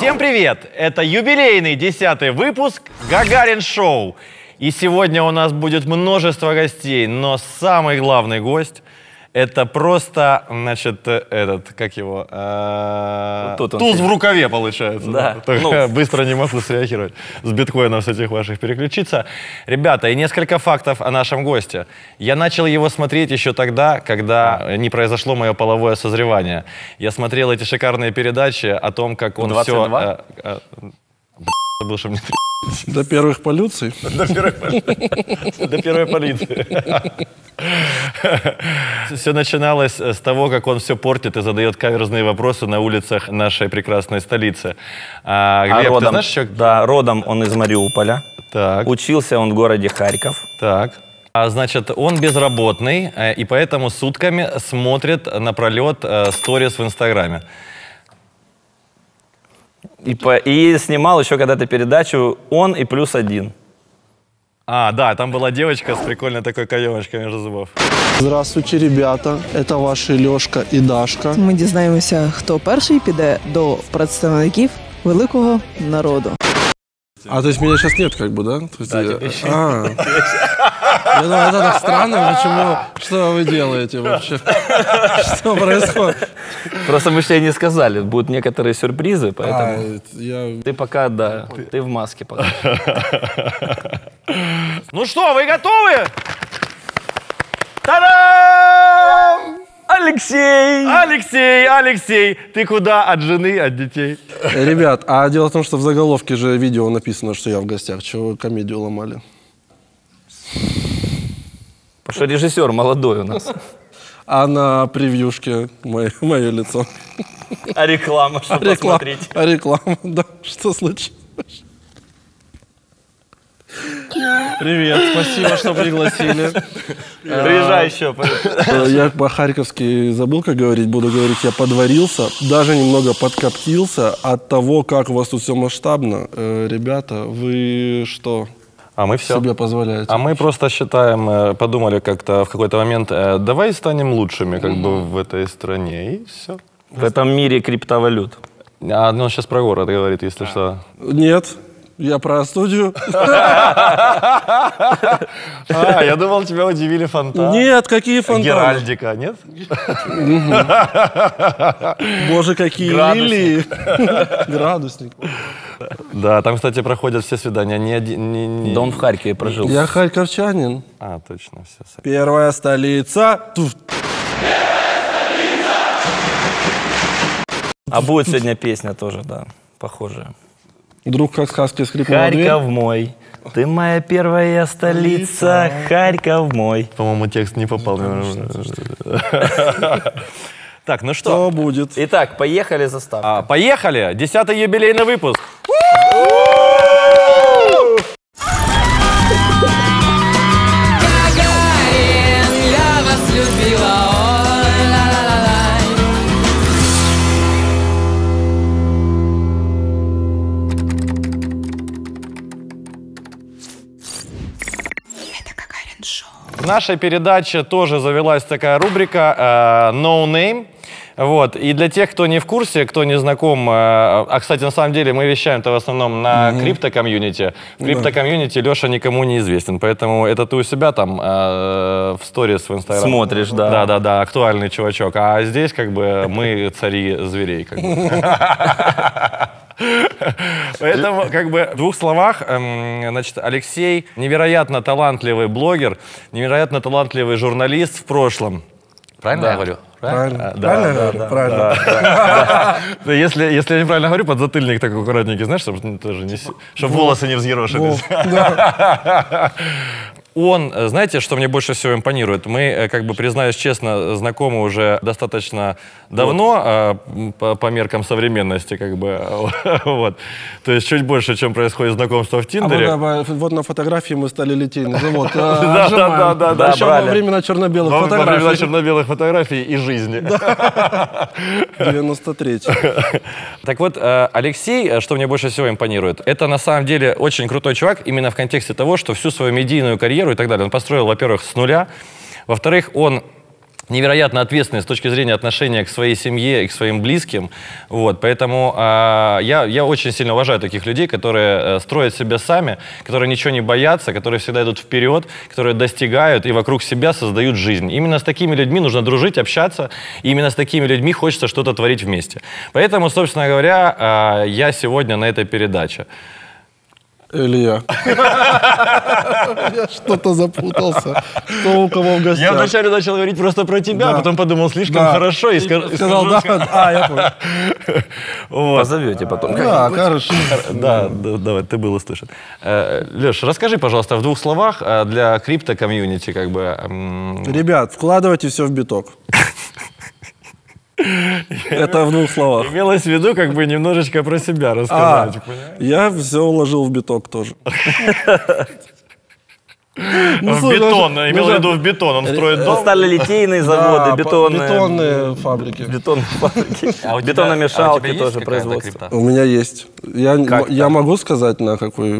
Всем привет! Это юбилейный 10-й выпуск «Гагарин Шоу». И сегодня у нас будет множество гостей, но самый главный гость — это просто, значит, как его, туз в рукаве, получается. Да. Быстро не могу среагировать с биткоинов с этих ваших переключиться. Ребята, и несколько фактов о нашем госте. Я начал его смотреть еще тогда, когда не произошло мое половое созревание. Я смотрел эти шикарные передачи о том, как он 22? все... Забыл, что мне... До первых полюций? До первой полиции. Все начиналось с того, как он все портит и задает каверзные вопросы на улицах нашей прекрасной столицы. Глеб, родом, ты знаешь еще? Да, родом он из Мариуполя. Так. Учился он в городе Харьков. Так. Значит, он безработный, и поэтому сутками смотрит напролет сторис в Инстаграме. И снимал еще когда-то передачу «Он и плюс один». Да, там была девочка с прикольной такой каемочкой между зубов. Здравствуйте, ребята. Это ваші Льошка і Дашка. Ми дізнаємося, хто перший піде до представників великого народу. То есть меня сейчас нет, как бы, да? То есть я думаю, это так странно, почему, что вы делаете вообще? Что происходит? Просто мы еще не сказали, будут некоторые сюрпризы, поэтому ты пока, да, ты в маске пока. Ну что, вы готовы? Та-дам! Алексей! Алексей, ты куда? От жены, от детей? Ребят, дело в том, что в заголовке же видео написано, что я в гостях. Чего вы комедию ломали? Потому что режиссер молодой у нас. А на превьюшке мое лицо. А реклама, что посмотреть? А реклама, да. Что случилось? Привет, спасибо, что пригласили. Приезжай еще. Я по-харьковски забыл, как говорить. Буду говорить, я подварился, даже немного подкоптился от того, как у вас тут все масштабно. Ребята, вы что мы все себе позволяете? Мы просто считаем, подумали как-то в какой-то момент, давай станем лучшими как бы в этой стране, и все. В этом мире криптовалют. Он сейчас про город говорит, если что. Нет. Я про студию. Я думал, тебя удивили фонтаны. Нет, какие фонтаны? Геральдика, нет? Боже, какие лилии. Градусник. Да, там, кстати, проходят все свидания. Да он в Харькове прожил. Я харьковчанин. Точно, все. Первая столица. А будет сегодня песня тоже, да, похожая. Вдруг как сказки скрипнула дверь. Харьков мой, ты моя первая столица, Харьков мой. По-моему, текст не попал. Так, ну что? Что будет? Итак, поехали заставка. Поехали! 10-й юбилейный выпуск. Гагарин, я вас любила. В нашей передаче тоже завелась такая рубрика «No Name». Вот. И для тех, кто не в курсе, кто не знаком, кстати, на самом деле мы вещаем-то в основном на крипто-комьюнити. В крипто-комьюнити Леша никому не известен, поэтому это ты у себя там в сторис в Инстаграме. Смотришь, да. Да, актуальный чувачок. А здесь как бы мы цари зверей. Как бы. Поэтому, как бы, в двух словах, значит, Алексей невероятно талантливый блогер, невероятно талантливый журналист в прошлом. Правильно я говорю? Правильно. Правильно. Если я неправильно говорю, подзатыльник такой аккуратненький, знаешь, чтобы тоже не... Чтобы волосы не взъерошились. Он, знаете, что мне больше всего импонирует? Мы, как бы, признаюсь честно, знакомы уже достаточно давно, по меркам современности, как бы, вот. То есть чуть больше, чем происходит знакомство в Тиндере. Вот на фотографии мы стали литейный завод. Да. Еще во времена черно-белых фотографий. Во времена черно-белых фотографий и жизни. 93-й. Так вот, Алексей, что мне больше всего импонирует, это на самом деле очень крутой чувак, именно в контексте того, что всю свою медийную карьеру и так далее он построил, во-первых, с нуля, во-вторых, он невероятно ответственный с точки зрения отношения к своей семье и к своим близким. Вот, поэтому я очень сильно уважаю таких людей, которые строят себя сами, которые ничего не боятся, которые всегда идут вперед, которые достигают и вокруг себя создают жизнь. Именно с такими людьми нужно дружить, общаться, и именно с такими людьми хочется что-то творить вместе. Поэтому, собственно говоря, я сегодня на этой передаче. Или я? Я что-то запутался. Кто у кого в гостях? Я вначале начал говорить просто про тебя, а потом подумал, слишком хорошо, и сказал, да, я понял. Позовете потом. Да, хорошо. Да, давай, ты был услышан. Леш, расскажи, пожалуйста, в двух словах для крипто-комьюнити, как бы... Ребят, вкладывайте все в биток. Это в двух словах. Имелось в виду, как бы немножечко про себя рассказать. Я все уложил в биток тоже. В бетон, имел в виду в бетон, он строит дом. Сталелитейные заводы, бетонные фабрики. Бетономешалки тоже производство. У меня есть. Я могу сказать, на какой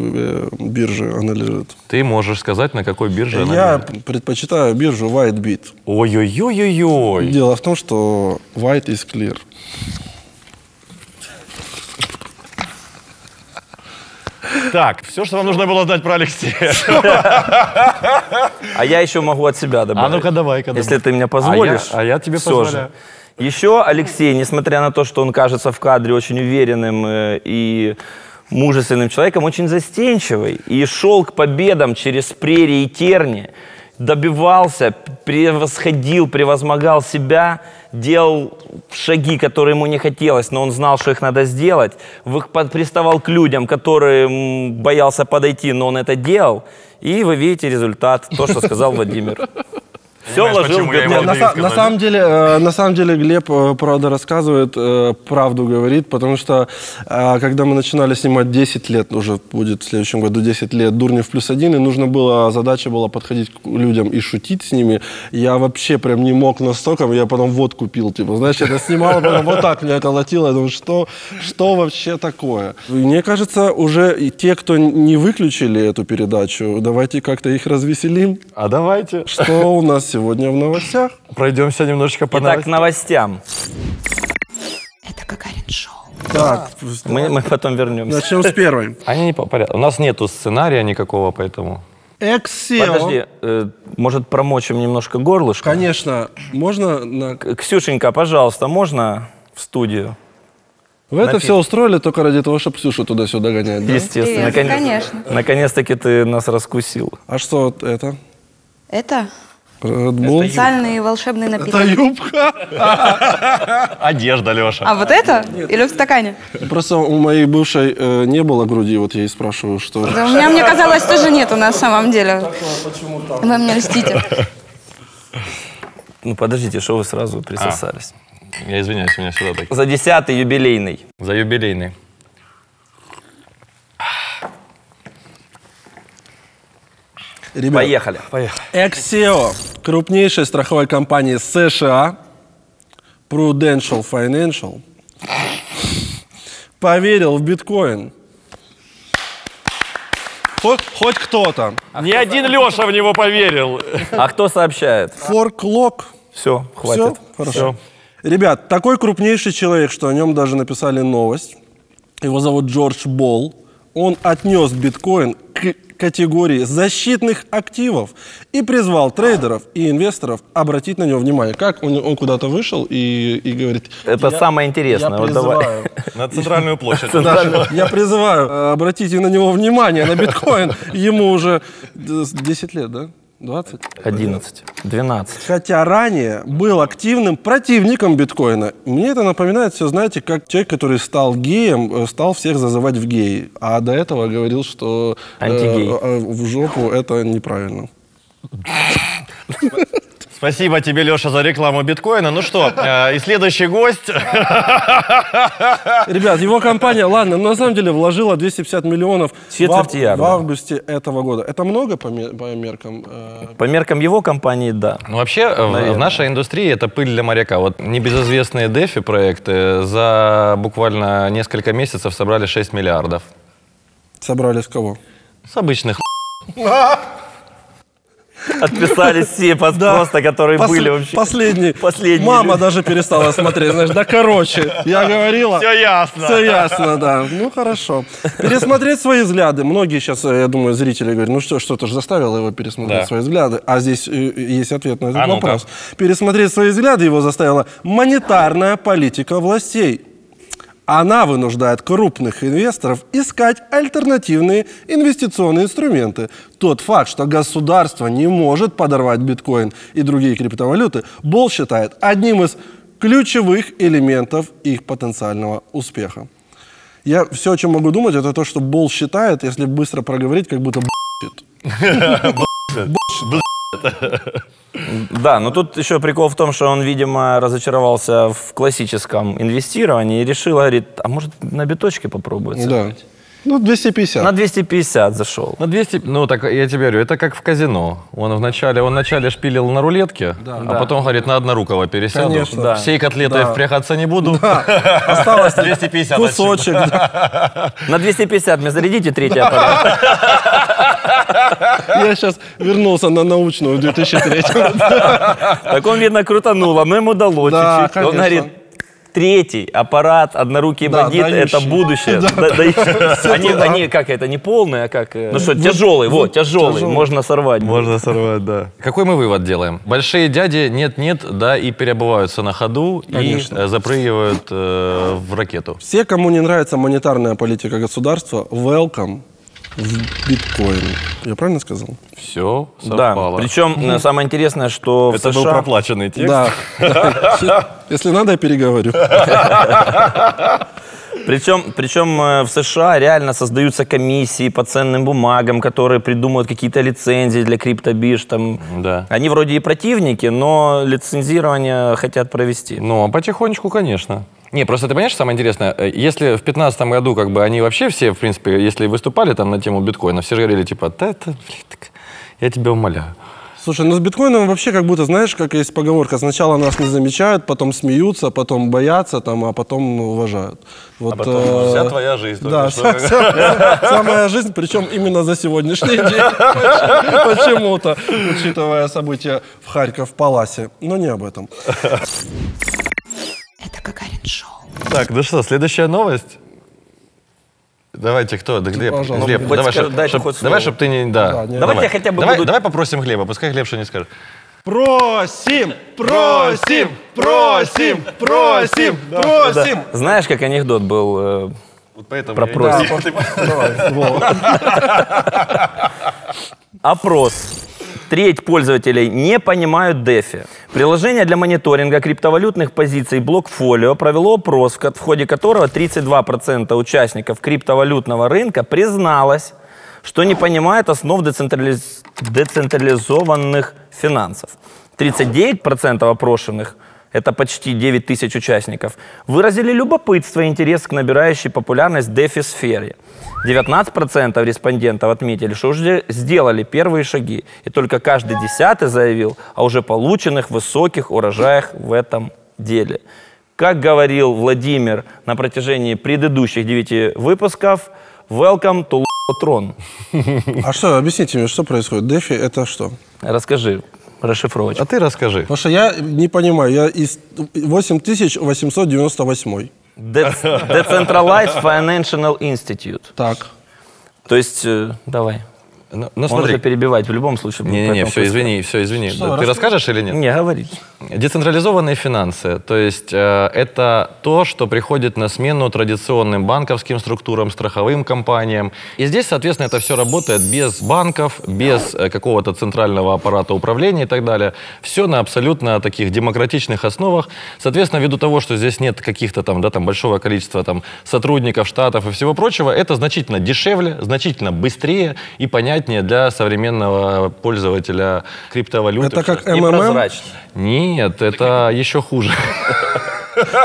бирже она лежит? Ты можешь сказать, на какой бирже она Я лежит? предпочитаю биржу WhiteBit. Ой-ой-ой-ой-ой. Дело в том, что white is clear. Так, все, что вам нужно было знать про Алексея. А я еще могу от себя добавить. А ну-ка давай-ка. Если ты мне позволишь. А я тебе всё позволяю. же. Еще Алексей, несмотря на то, что он кажется в кадре очень уверенным и мужественным человеком, очень застенчивый. И шел к победам через прерии и терни, добивался, превосходил, превозмогал себя, делал шаги, которые ему не хотелось, но он знал, что их надо сделать. Приставал к людям, которые боялся подойти, но он это делал. И вы видите результат, то, что сказал Владимир. Все вложил в бетон. На самом деле Глеб, правда, рассказывает, правду говорит, потому что, когда мы начинали снимать 10 лет, уже будет в следующем году 10 лет, «Дурнев +1», и нужно было, задача была подходить к людям и шутить с ними, я вообще прям не мог настолько, я потом водку пил, типа, знаешь, я это снимал, потом вот так меня колотило, я думаю, что вообще такое? Мне кажется, уже и те, кто не выключили эту передачу, давайте как-то их развеселим. А давайте. Что у нас сегодня в новостях? Пройдемся немножечко по Итак, к новостям. Это Гагарин-шоу. Так, Мы потом вернемся. начнем с первой. Они не по порядку. У нас нету сценария никакого, поэтому... Эксео. Подожди, может, промочим немножко горлышко? Конечно, можно... Ксюшенька, пожалуйста, можно в студию? Вы это все устроили только ради того, чтобы Ксюшу туда-сюда гонять, да? Естественно. Конечно. Наконец-таки ты нас раскусил. А что вот это? Это Red Bull? специальный волшебный Это напиток. юбка? Одежда, Леша. А вот это? Или в стакане? Просто у моей бывшей не было груди, вот я и спрашиваю, что... Да, мне казалось, тоже нету на самом деле. Вы мне льстите. Ну, подождите, что вы сразу присосались? Я извиняюсь, у меня всегда так. За 10-й юбилейный. За юбилейный. Ребят, Поехали. Эксео, крупнейшая страховая компания США, Prudential Financial, поверил в биткоин. Хоть кто-то. Ни один Леша в него поверил. А кто сообщает? Форклок. Все, хватит. Все? Хорошо. Ребят, такой крупнейший человек, что о нем даже написали новость. Его зовут Джордж Болл. Он отнес биткоин к категории защитных активов и призвал трейдеров и инвесторов обратить на него внимание. Как он куда-то вышел и говорит... Это самое интересное. Вот давай. На центральную площадь. Я призываю, обратите на него внимание, на биткоин. Ему уже 10 лет, да? 20? 11, 12. Хотя ранее был активным противником биткоина. Мне это напоминает все, знаете, как человек, который стал геем, стал всех зазывать в геи. А до этого говорил, что в жопу это неправильно. Спасибо тебе, Леша, за рекламу биткоина. Ну что, и следующий гость. Ребят, его компания, ладно, на самом деле вложила 250 миллионов в августе этого года. Это много по меркам? По меркам его компании, да. Ну, вообще, в нашей индустрии это пыль для моряка. Вот небезызвестные DeFi проекты за буквально несколько месяцев собрали 6 миллиардов. Собрали с кого? С обычных. Отписались все просто, которые были вообще. Последний. Мама даже перестала смотреть, знаешь, да короче, я говорила. Все ясно. Все ясно, да. Ну, хорошо. Пересмотреть свои взгляды. Многие сейчас, я думаю, зрители говорят, ну что-то же заставило его пересмотреть свои взгляды. А здесь есть ответ на этот вопрос. Пересмотреть свои взгляды его заставила монетарная политика властей. Она вынуждает крупных инвесторов искать альтернативные инвестиционные инструменты. Тот факт, что государство не может подорвать биткоин и другие криптовалюты, Болл считает одним из ключевых элементов их потенциального успеха. Я все, о чем могу думать, это то, что Болл считает, если быстро проговорить, как будто Да, но тут еще прикол в том, что он, видимо, разочаровался в классическом инвестировании и решил, говорит, а может на биточке попробовать? Да. Ну, 250. На 250 зашел. На 200, ну так я тебе говорю, это как в казино. Он вначале шпилил на рулетке, а потом говорит, на однорукого пересяду. Конечно. Да. Всей котлетой впрягаться не буду. Осталось 250 кусочек. На 250 мне зарядите третий аппарат. Я сейчас вернулся на научную в 2003. Так он, видно, крутанул, а мы ему дало чуть-чуть. Он говорит, третий аппарат, однорукий бандит, это будущее. Они как это, не полные, а как... Ну что, тяжелый, тяжелый, можно сорвать. Можно сорвать, да. Какой мы вывод делаем? Большие дяди нет-нет, да, и переобуваются на ходу, и запрыгивают в ракету. Все, кому не нравится монетарная политика государства, welcome в биткоин. Я правильно сказал? Все Да, совпало. причем самое интересное, что в Это был США... проплаченный текст. Да. Если надо, я переговорю. Причем в США реально создаются комиссии по ценным бумагам, которые придумывают какие-то лицензии для криптобирж. Там. Да. Они вроде и противники, но лицензирование хотят провести. Ну, а потихонечку, конечно. Не, просто ты понимаешь, самое интересное, если в 2015 году как бы они вообще все, в принципе, если выступали там на тему биткоина, все же говорили, типа, да это, я тебя умоляю. Слушай, ну с биткоином вообще как будто, знаешь, как есть поговорка, сначала нас не замечают, потом смеются, потом боятся, там, а потом уважают. Вот, Вся твоя жизнь. Да, вся моя жизнь, причем именно за сегодняшний день, почему-то, учитывая события в Харьков-Паласе. Но не об этом. Это Гагарин-шоу. Так, ну что, следующая новость? Давайте, кто? Да, Глеб, пожалуйста. Глеб, Хоть давай, дайте хоть давай, слово. чтобы ты не... Да, Да, Давайте я хотя бы давай, буду... давай попросим Глеба, пускай Глеб что не скажет. Просим, просим, просим, просим, просим. Знаешь, как анекдот был Вот поэтому про я- просим? Опрос. Треть пользователей не понимают DeFi. Приложение для мониторинга криптовалютных позиций Blockfolio провело опрос, в ходе которого 32% участников криптовалютного рынка призналось, что не понимает основ децентрализованных финансов. 39% опрошенных, это почти 9 тысяч участников, выразили любопытство и интерес к набирающей популярность DeFi-сфере. 19% респондентов отметили, что уже сделали первые шаги, и только каждый 10-й заявил о уже полученных высоких урожаях в этом деле. Как говорил Владимир на протяжении предыдущих 9 выпусков, welcome to Трон. А что, объясните мне, что происходит? DeFi это что? Расскажи, расшифровочку. А ты расскажи. Потому что я не понимаю, я из 8898. Decentralized Financial Institute. Так. То есть, давай. Ну, Он смотри. уже перебивать в любом случае. Не-не-не, все, извини. Да, ты расскажешь или нет? Не, говори. Децентрализованные финансы, то есть это то, что приходит на смену традиционным банковским структурам, страховым компаниям. И здесь, соответственно, это все работает без банков, без какого-то центрального аппарата управления и так далее. Все на абсолютно таких демократичных основах. Соответственно, ввиду того, что здесь нет каких-то там, да, там большого количества там сотрудников, штатов и всего прочего, это значительно дешевле, значительно быстрее и понятнее для современного пользователя криптовалюты. Это как И МММ? прозрачно. Нет, это еще хуже.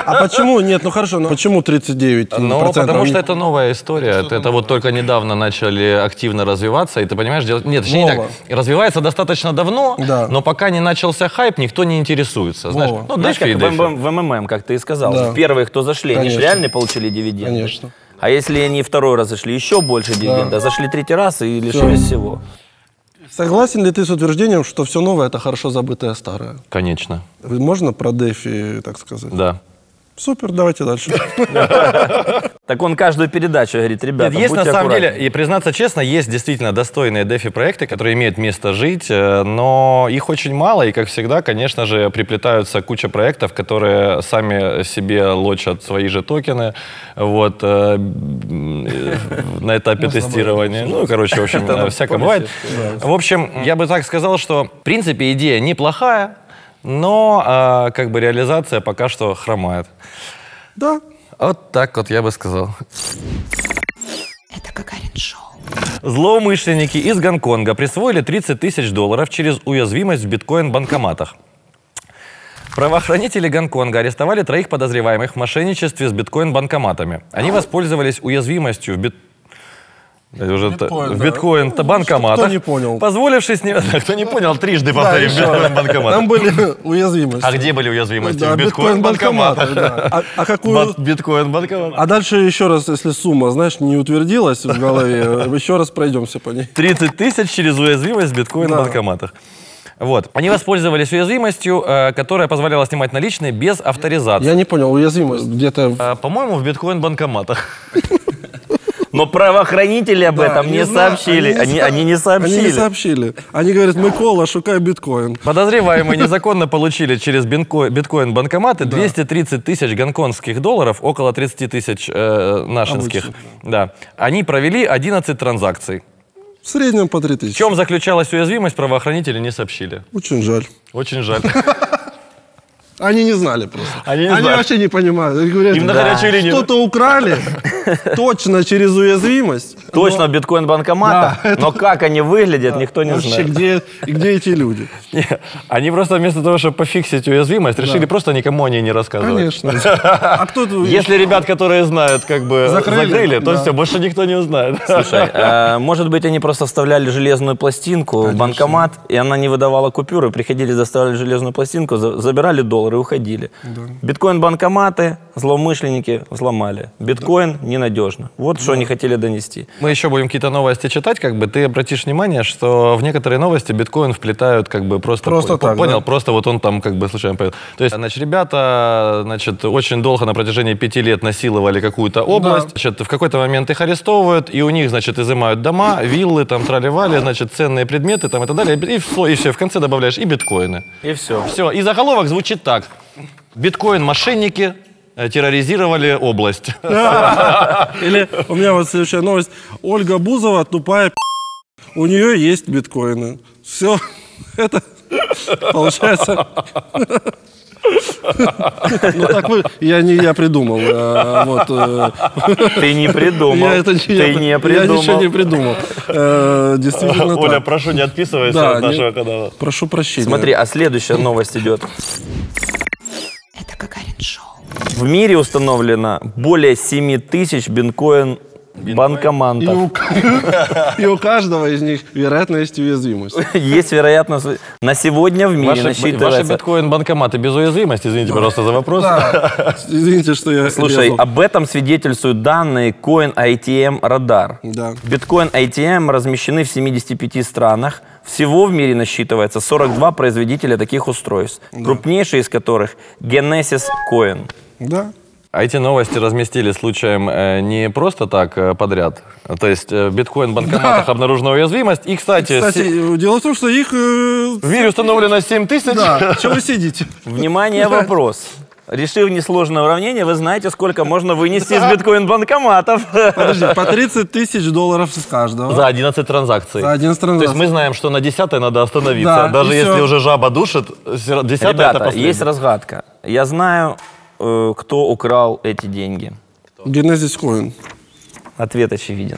А почему? Нет, ну хорошо, но почему 39%? Ну, потому что это новая история. Это вот только недавно начали активно развиваться, и ты понимаешь, делать... Нет, точнее не так. Развивается достаточно давно, Да. но пока не начался хайп, никто не интересуется. Знаешь, Вова. ну, Знаешь, DeFi, как DeFi. в МММ, как ты и сказал. Да. Первые, кто зашли, они же Конечно. реально получили дивиденды. Согласен ли ты с утверждением, что все новое – это хорошо забытое старое? Конечно. Можно про DeFi, так сказать? Да. Супер, давайте дальше. Так он каждую передачу говорит, ребята, Нет, есть на будьте самом деле, аккуратнее. и признаться честно, есть действительно достойные DeFi-проекты, которые имеют место жить, но их очень мало, и, как всегда, конечно же, приплетаются куча проектов, которые сами себе лочат свои же токены, вот, на этапе тестирования. Ну, короче, в общем, всякое бывает. В общем, я бы так сказал, что, в принципе, идея неплохая, но как бы реализация пока что хромает. Да. Вот так вот я бы сказал. Это Гагарин-шоу. Злоумышленники из Гонконга присвоили $30 тысяч через уязвимость в биткоин-банкоматах. Правоохранители Гонконга арестовали 3 подозреваемых в мошенничестве с биткоин-банкоматами. Они воспользовались уязвимостью в биткоин-банкоматах, Кто не понял? позволившись... Кто не понял, трижды повторим, биткоин-банкоматах. Там были уязвимости. А где были уязвимости? Да, В биткоин-банкоматах. да. А какую... Биткоин-банкомат. А дальше еще раз, если сумма, знаешь, не утвердилась в голове, еще раз пройдемся по ней. 30 тысяч через уязвимость в биткоин-банкоматах. Вот. Они воспользовались уязвимостью, которая позволяла снимать наличные без авторизации. Я не понял, уязвимость где-то... По-моему, в биткоин-банкоматах. Но правоохранители об этом не сообщили. Они не сообщили. Они не сообщили. Они говорят, Микола, шукай биткоин. Подозреваемые незаконно получили через биткоин-банкоматы 230 тысяч гонконгских долларов, около 30 тысяч нашинских. Да. Они провели 11 транзакций. В среднем по 3000. В чем заключалась уязвимость, правоохранители не сообщили. Очень жаль. Очень жаль. Они не знали просто. Они не знали. вообще не понимают. Они говорят, Им на горячую линию. что-то украли, точно через уязвимость. Точно в биткоин-банкоматах, но как они выглядят, никто не Вообще, знает. где эти люди? Не, они просто вместо того, чтобы пофиксить уязвимость, решили просто никому о ней не рассказывать. Конечно. А кто это? Если ребят, которые знают, как бы закрыли, то да. все, больше никто не узнает. Слушай, может быть, они просто вставляли железную пластинку в банкомат, и она не выдавала купюры, приходили, доставали железную пластинку, забирали доллары и уходили. Да. Биткоин-банкоматы злоумышленники взломали. Биткоин ненадежно. Вот что они хотели донести. Мы еще будем какие-то новости читать, как бы ты обратишь внимание, что в некоторые новости биткоин вплетают как бы просто так, понял, да? просто вот он там как бы случайно появился. То есть, значит, ребята, значит, очень долго на протяжении 5 лет насиловали какую-то область, значит, в какой-то момент их арестовывают, и у них, значит, изымают дома, виллы, там, трали-вали, значит, ценные предметы, там, и так далее, и все, в конце добавляешь и биткоины. И все. Все, и заголовок звучит так. Биткоин-мошенники терроризировали область. Или у меня вот следующая новость. Ольга Бузова тупая у нее есть биткоины. Все, это получается... Ну так вы, я придумал. Ты не придумал. Я ничего не придумал. Действительно так. Оля, прошу, не отписывайся от нашего канала. Прошу прощения. Смотри, а следующая новость идет. Это Гагарин-шоу. В мире установлено более 7 тысяч биткоин-банкоматов. И у каждого из них, вероятно, есть уязвимость. Есть вероятность. На сегодня в мире Ваши насчитывается... биткоин-банкоматы без уязвимости, извините, пожалуйста, за вопрос. Да. Извините, что я... Слушай, лезу. об этом свидетельствуют данные Coin-ITM Radar. Да. Биткоин-ITM размещены в 75 странах. Всего в мире насчитывается 42 производителя таких устройств, крупнейший из которых Genesis Coin. Да. А эти новости разместили случаем не просто так подряд. То есть в биткоин-банкоматах обнаружена уязвимость. И, кстати, дело в том, что их... в мире установлено 7 тысяч. Да, что вы сидите? Внимание, вопрос. Решив несложное уравнение, вы знаете, сколько можно вынести из биткоин-банкоматов. Подожди, по 30 тысяч долларов с каждого. За 11 транзакций. За 11 транзакций. То есть мы знаем, что на 10-й надо остановиться. Да, Даже и если всё. уже жаба душит, 10-й это Ребята, последний. есть разгадка. Я знаю, кто украл эти деньги. Genesis Coin. Ответ очевиден.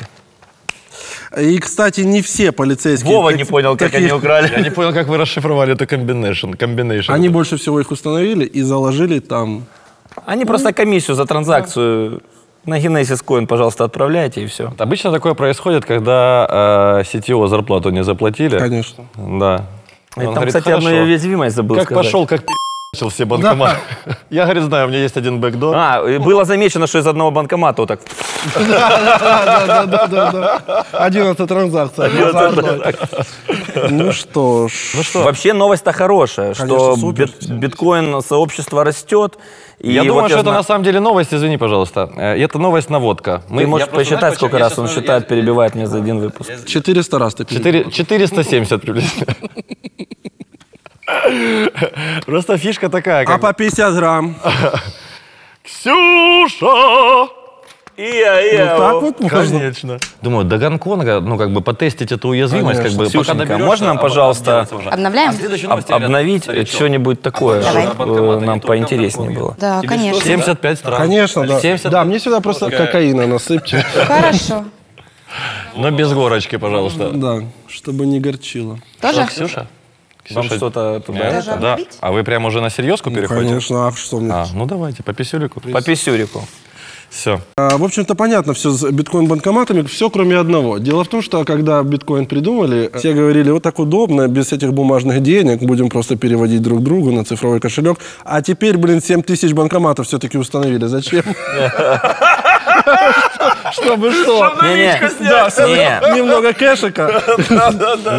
И, кстати, не все полицейские... Вова не понял, как они украли. Я не понял, как вы расшифровали это combination. Они больше всего их установили и заложили там. Они просто комиссию за транзакцию на Genesis Coin, пожалуйста, отправляйте, и все. Обычно такое происходит, когда CTO зарплату не заплатили. Конечно. Да. И Он там, говорит, кстати, хорошо. одну уязвимость забыл Как сказать. пошел, как все банкоматы. Я, говорит, знаю, у меня есть один бэкдор. И было замечено, что из одного банкомата вот так. Да. 11 транзакций. Ну что ж. Вообще новость-то хорошая, Конечно, что супер. биткоин-сообщество растет. И Я думаю, вот что это знаю- на самом деле новость, извини, пожалуйста. Это новость наводка. Ты можешь посчитать, сколько раз он считает, перебивает меня за один выпуск. 400 раз ты перебил. 470 приблизительно. Просто фишка такая. А Как... по 50 грамм. Ксюша! Вот так вот можно? Конечно. Думаю, до Гонконга, ну, как бы потестить эту уязвимость, как бы, пока Ксюшенька, доберешься, можно нам, а потом пожалуйста, делаться уже. Обновляем? обновить что-нибудь такое, Давай. чтобы нам поинтереснее было? Да, конечно. 75 стран. Конечно, да. 70. Да, мне сюда просто кокаина насыпьте. Хорошо. Но без горочки, пожалуйста. Да, чтобы не горчило. Тоже? Ксюша? Вам что-то туда? Тоже Да. обновить? А вы прямо уже на серьезку переходите? Конечно, а что мне? Ну давайте, по писюлику. По писюрику. Все. В общем-то, понятно все с биткоин-банкоматами, все кроме одного. Дело в том, что когда биткоин придумали, все говорили, вот так удобно, без этих бумажных денег, будем просто переводить друг другу на цифровой кошелек. А теперь, 7 тысяч банкоматов все-таки установили. Зачем? Чтобы что? Не-не. Немного кэшика.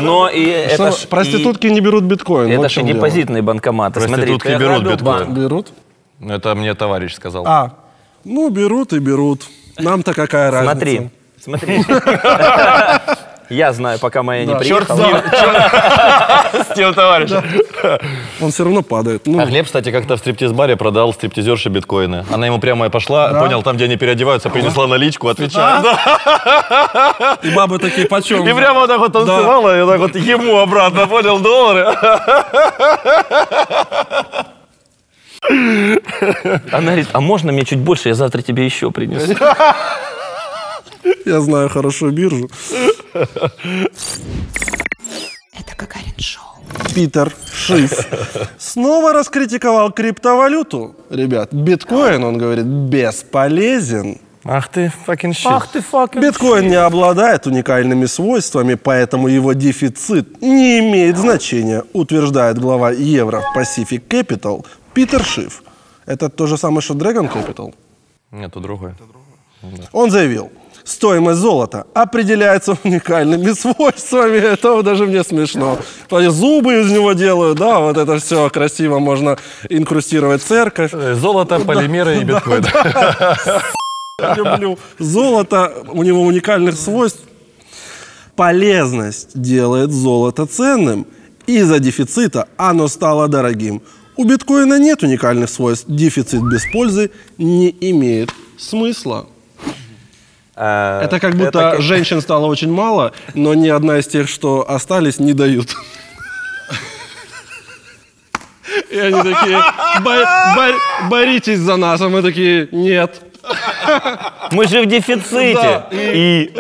Но и это ж Проститутки не берут биткоин. это вот в ж и чем дело. депозитные банкоматы. Проститутки Смотри, ты берут ограбил биткоин. банк. Берут? Это мне товарищ сказал. Ну, берут и берут. Нам-то какая разница? Смотри. Я знаю, пока моя не Черт приехала. с тем товарищем. Он все равно падает. Ну, А Глеб, кстати, как-то в стриптиз-баре продал стриптизерше биткоины. Она ему прямо и пошла, понял, там, где они переодеваются, принесла наличку, отвечает. Да. и бабы такие, почем? И прямо вот так вот танцевала, и так вот ему обратно, понял, доллары. Она говорит, а можно мне чуть больше, я завтра тебе еще принесу. Я знаю хорошо биржу. Это Гагарин Шоу. Питер Шиф снова раскритиковал криптовалюту. Ребят, биткоин, он говорит, бесполезен. Ах ты, fucking shit. Ах ты факин. Биткоин не обладает уникальными свойствами, поэтому его дефицит не имеет значения, утверждает глава Евро Pacific Capital Питер Шиф. Это то же самое, что Dragon Capital? Нет, это другое. Он заявил, стоимость золота определяется уникальными свойствами. Это даже мне смешно. Зубы из него делают, да, вот это все красиво, можно инкрустировать церковь. Золото, полимеры и биткоин. Люблю. Золото, у него уникальных свойств. Полезность делает золото ценным. Из-за дефицита оно стало дорогим. У биткоина нет уникальных свойств. Дефицит без пользы не имеет смысла. Это как будто женщин стало очень мало, но ни одна из тех, что остались, не дают. И они такие, боритесь за нас, а мы такие, нет. Мы же в дефиците. Да. И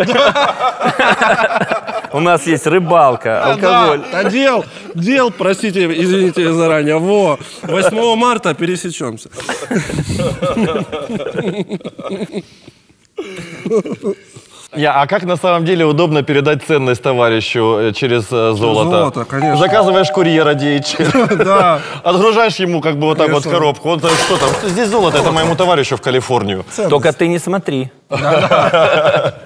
у нас есть рыбалка, алкоголь. Да, дел, простите, извините заранее. 8 марта пересечемся. А как на самом деле удобно передать ценность товарищу через золото? Золото, конечно. Заказываешь курьера DHL. Да. Отгружаешь ему как бы вот так вот в Конечно. коробку. Он там, что там? Здесь золото, это моему товарищу в Калифорнию. Только ты не смотри.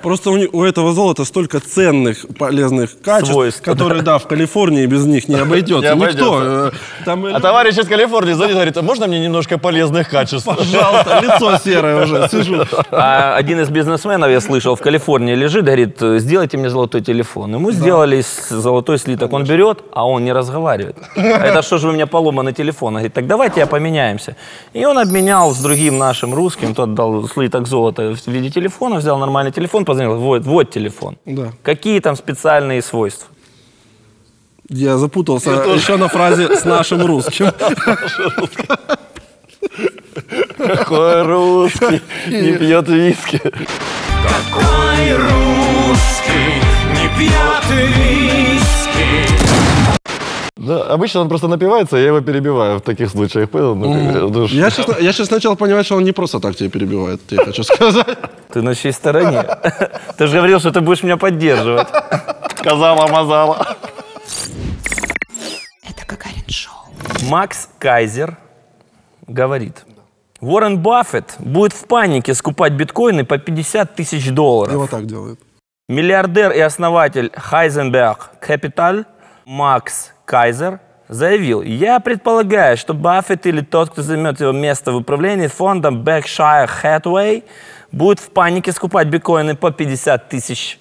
Просто у этого золота столько ценных, полезных качеств, Свойств. которые, да, в Калифорнии без них не обойдется. Не Никто. обойдется. Там, А товарищ из Калифорнии звонит, говорит, а можно мне немножко полезных качеств? пожалуйста, лицо серое уже, сижу. А один из бизнесменов, я слышал, в Калифорнии лежит, говорит, сделайте мне золотой телефон. Ему сделали золотой слиток. Он берет, а он не разговаривает. А это что же у меня поломанный телефон? Он говорит, так давайте я поменяемся. И он обменял с другим нашим русским, тот дал слиток золота в виде телефона, взял нормальный телефон, позвонил, вот телефон. Да. Какие там специальные свойства? Я запутался еще на фразе «с нашим русским». Какой русский не пьет виски. Какой русский не пьет виски? Да, обычно он просто напивается, я его перебиваю в таких случаях. Понял? Я сейчас начал понимать, что он не просто так тебя перебивает, я хочу сказать. Ты на чьей стороне? Ты же говорил, что ты будешь меня поддерживать. Сказала-мазала. Это Гагарин Шоу. Макс Кайзер говорит: Уоррен Баффет будет в панике скупать биткоины по $50 тысяч. И вот так делает. Миллиардер и основатель Heisenberg Capital Макс Кайзер заявил: я предполагаю, что Баффет или тот, кто займет его место в управлении фондом Berkshire Hathaway, будет в панике скупать биткоины по $50 тысяч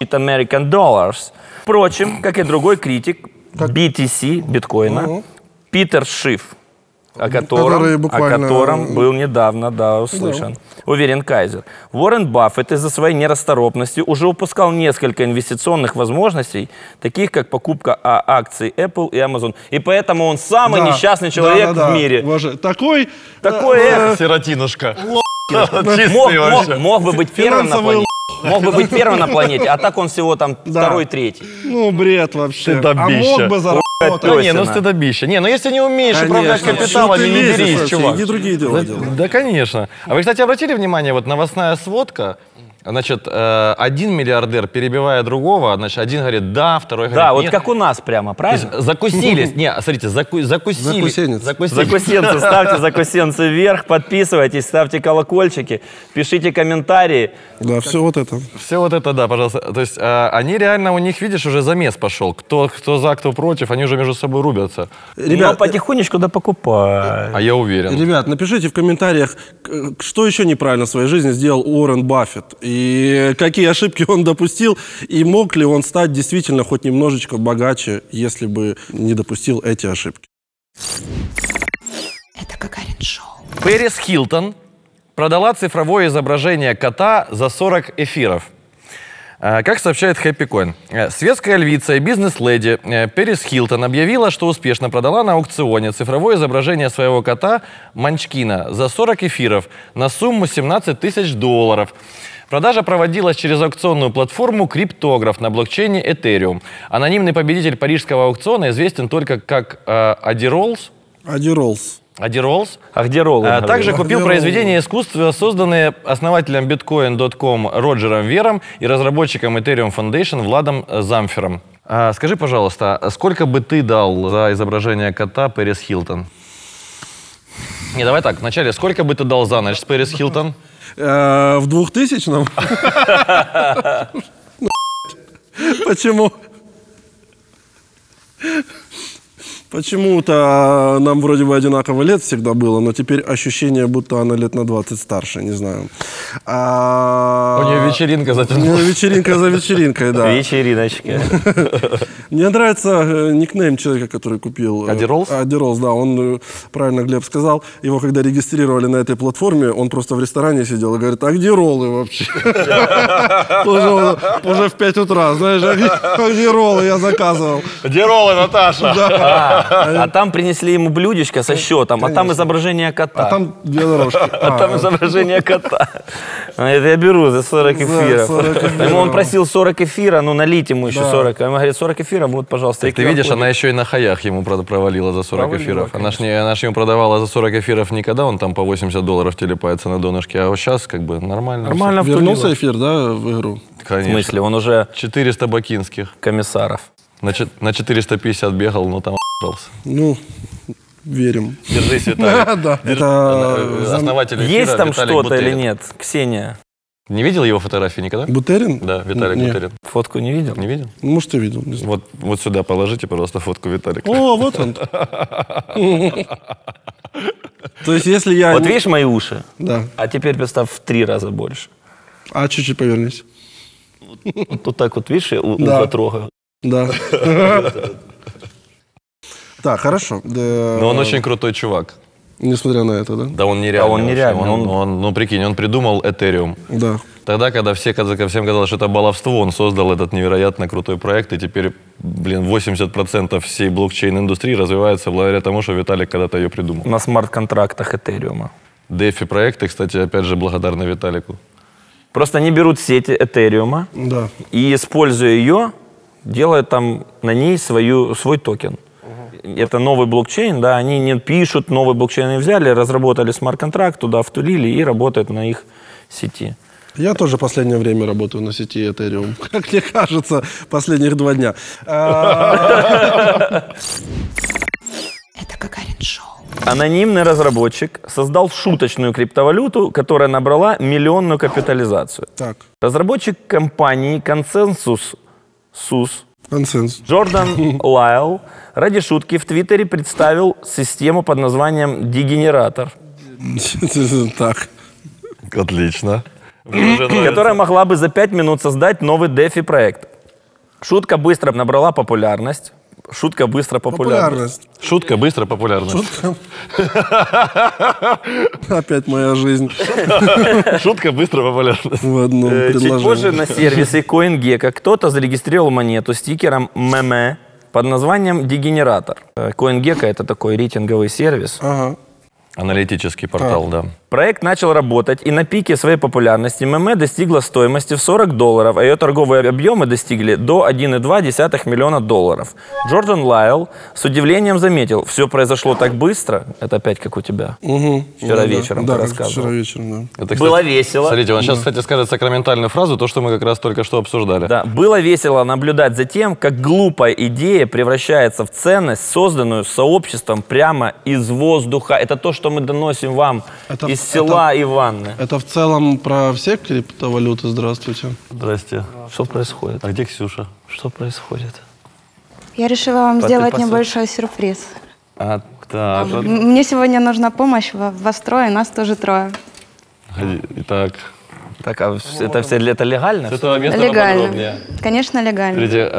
American dollars. Впрочем, как и другой критик BTC, биткоина, Питер Шиф, о котором был недавно услышан. Уверен Кайзер. Уоррен Баффет из-за своей нерасторопности уже упускал несколько инвестиционных возможностей, таких как покупка акций Apple и Amazon. И поэтому он самый несчастный человек в мире. Боже, такой Сиротинушка. Мог бы быть первым на планете. Мог бы быть первым на планете, а так он всего там второй, третий. Ну, бред вообще. Стыдобища. А мог бы заработать. Не, ну стыдобища. Не, ну если не умеешь управлять капиталом, не берись, чувак. Иди другие дела делай. Да, конечно. А вы, кстати, обратили внимание, вот новостная сводка, значит, один миллиардер, перебивая другого, значит, один говорит «да», второй говорит «нет». Да, вот нет. как у нас прямо, правильно? То есть закусились. Не, смотрите, закусились. Закусенцы, ставьте закусенцы вверх, подписывайтесь, ставьте колокольчики, пишите комментарии. Да, все вот это. Все вот это, да, пожалуйста. То есть они реально, у них, видишь, уже замес пошел. Кто за, кто против, они уже между собой рубятся. Ребят, но потихонечку да покупай. А я уверен. Ребят, напишите в комментариях, что еще неправильно в своей жизни сделал Уоррен Баффет. И какие ошибки он допустил. И мог ли он стать действительно хоть немножечко богаче, если бы не допустил эти ошибки. Это Гагарин Шоу. Пэрис Хилтон продала цифровое изображение кота за 40 эфиров. Как сообщает HappyCoin, светская львица и бизнес-леди Пэрис Хилтон объявила, что успешно продала на аукционе цифровое изображение своего кота Манчкина за 40 эфиров на сумму $17 тысяч. Продажа проводилась через аукционную платформу «Криптограф» на блокчейне Ethereum. Анонимный победитель парижского аукциона известен только как Ади Роллс. А где роллы? Также купил произведения искусства, созданные основателем Bitcoin.com Роджером Вером и разработчиком Ethereum Foundation Владом Замфером. Скажи, пожалуйста, сколько бы ты дал за изображение кота Пэрис Хилтон? Не, давай так, вначале, сколько бы ты дал за ночь с Пэрис Хилтон? В 2000-м? Почему? Почему-то нам вроде бы одинаково лет всегда было, но теперь ощущение, будто она лет на 20 старше, не знаю. У нее вечеринка затянулась. Вечеринка за вечеринкой, да. Вечериночка. Мне нравится никнейм человека, который купил. Ади Роллс? Ади Роллс, да. Он, правильно Глеб сказал, его когда регистрировали на этой платформе, он просто в ресторане сидел и говорит: а где роллы вообще? Уже в 5 утра, знаешь, а где роллы я заказывал? Где роллы, Наташа? А там принесли ему блюдечко со счетом, а там изображение кота. А там 2 дорожки. А там изображение кота. Это я беру за 40 эфиров. Ему он просил 40 эфира, ну налить ему еще 40. А ему говорит: 40 эфиров, вот, пожалуйста. Ты видишь, она еще и на хаях ему провалила за 40 эфиров. Она ж ему продавала за 40 эфиров не когда он там по $80 телепается на донышке, а вот сейчас как бы нормально. Нормально вернулся эфир, да, в игру? Конечно. В смысле, он уже 400 бакинских. Комиссаров. На 450 бегал, но там ***ался. Ну, верим. Держись, Виталий. Да. Это основатель эфира. Есть там Виталик что-то Бутерин. или нет? Ксения. Не видел его фотографии никогда? Бутерин? Да, Виталик Нет. Бутерин. Фотку не видел? Не видел? Может, ты видел, не знаю. Вот сюда положите, пожалуйста, фотку Виталика. О, вот он. То есть, если я... Вот видишь мои уши? Да. А теперь представь в 3 раза больше. А чуть-чуть повернись. Вот так вот, видишь, я Да. ухо трогаю. Да. Так, хорошо. Но он очень крутой чувак. Несмотря на это, да? Да он нереальный. он нереальный, вообще. Ну, прикинь, он придумал Ethereum. Да. Тогда, когда всем казалось, что это баловство, он создал этот невероятно крутой проект, и теперь, 80% всей блокчейн-индустрии развивается благодаря тому, что Виталик когда-то ее придумал. На смарт-контрактах Этериума. DeFi-проекты, кстати, опять же, благодарны Виталику. Просто они берут сеть Этериума Да. и, используя ее, делают там на ней свой токен. Это новый блокчейн, да, они не пишут, новый блокчейн они взяли, разработали смарт-контракт, туда втулили и работают на их сети. Я тоже последнее время работаю на сети Ethereum. Как мне кажется, последних 2 дня. Это Гагарин Шоу. Анонимный разработчик создал шуточную криптовалюту, которая набрала миллионную капитализацию. Так, Разработчик компании Консенсус консенсус. Джордан Лайл ради шутки в Твиттере представил систему под названием «Дегенератор», Так. Отлично. Мне уже нравится. которая могла бы за 5 минут создать новый DeFi-проект. Шутка быстро набрала популярность. Шутка быстро популярность. Популярность. Шутка, быстро, популярность. Опять моя жизнь Шутка, быстро, популярность. в одном Чуть позже предложении. на сервисе CoinGecko кто-то зарегистрировал монету с стикером меме под названием «Дегенератор». CoinGecko — это такой рейтинговый сервис. Ага. Аналитический портал, да. Проект начал работать, и на пике своей популярности меме достигла стоимости в $40, а ее торговые объемы достигли до 1,2 миллиона долларов. Джордан Лайл с удивлением заметил, все произошло так быстро. Это опять как у тебя. Вчера вечером да, ты как рассказывал. вчера вечером, да. Это, Было весело. Смотрите, он сейчас, кстати, скажет сакраментальную фразу, то, что мы как раз только что обсуждали. Да, было весело наблюдать за тем, как глупая идея превращается в ценность, созданную сообществом прямо из воздуха. Это то, что мы доносим вам из села Иванны. Это в целом про все криптовалюты. Здравствуйте. Здрасте. Что происходит? А где Ксюша? Что происходит? Я решила вам сделать посмотри. небольшой сюрприз. А, так. вот. Мне сегодня нужна помощь, вас трое, нас тоже трое. Итак. Так, а это все это легально? С этого места Легально. поподробнее. Конечно, легально. Смотрите,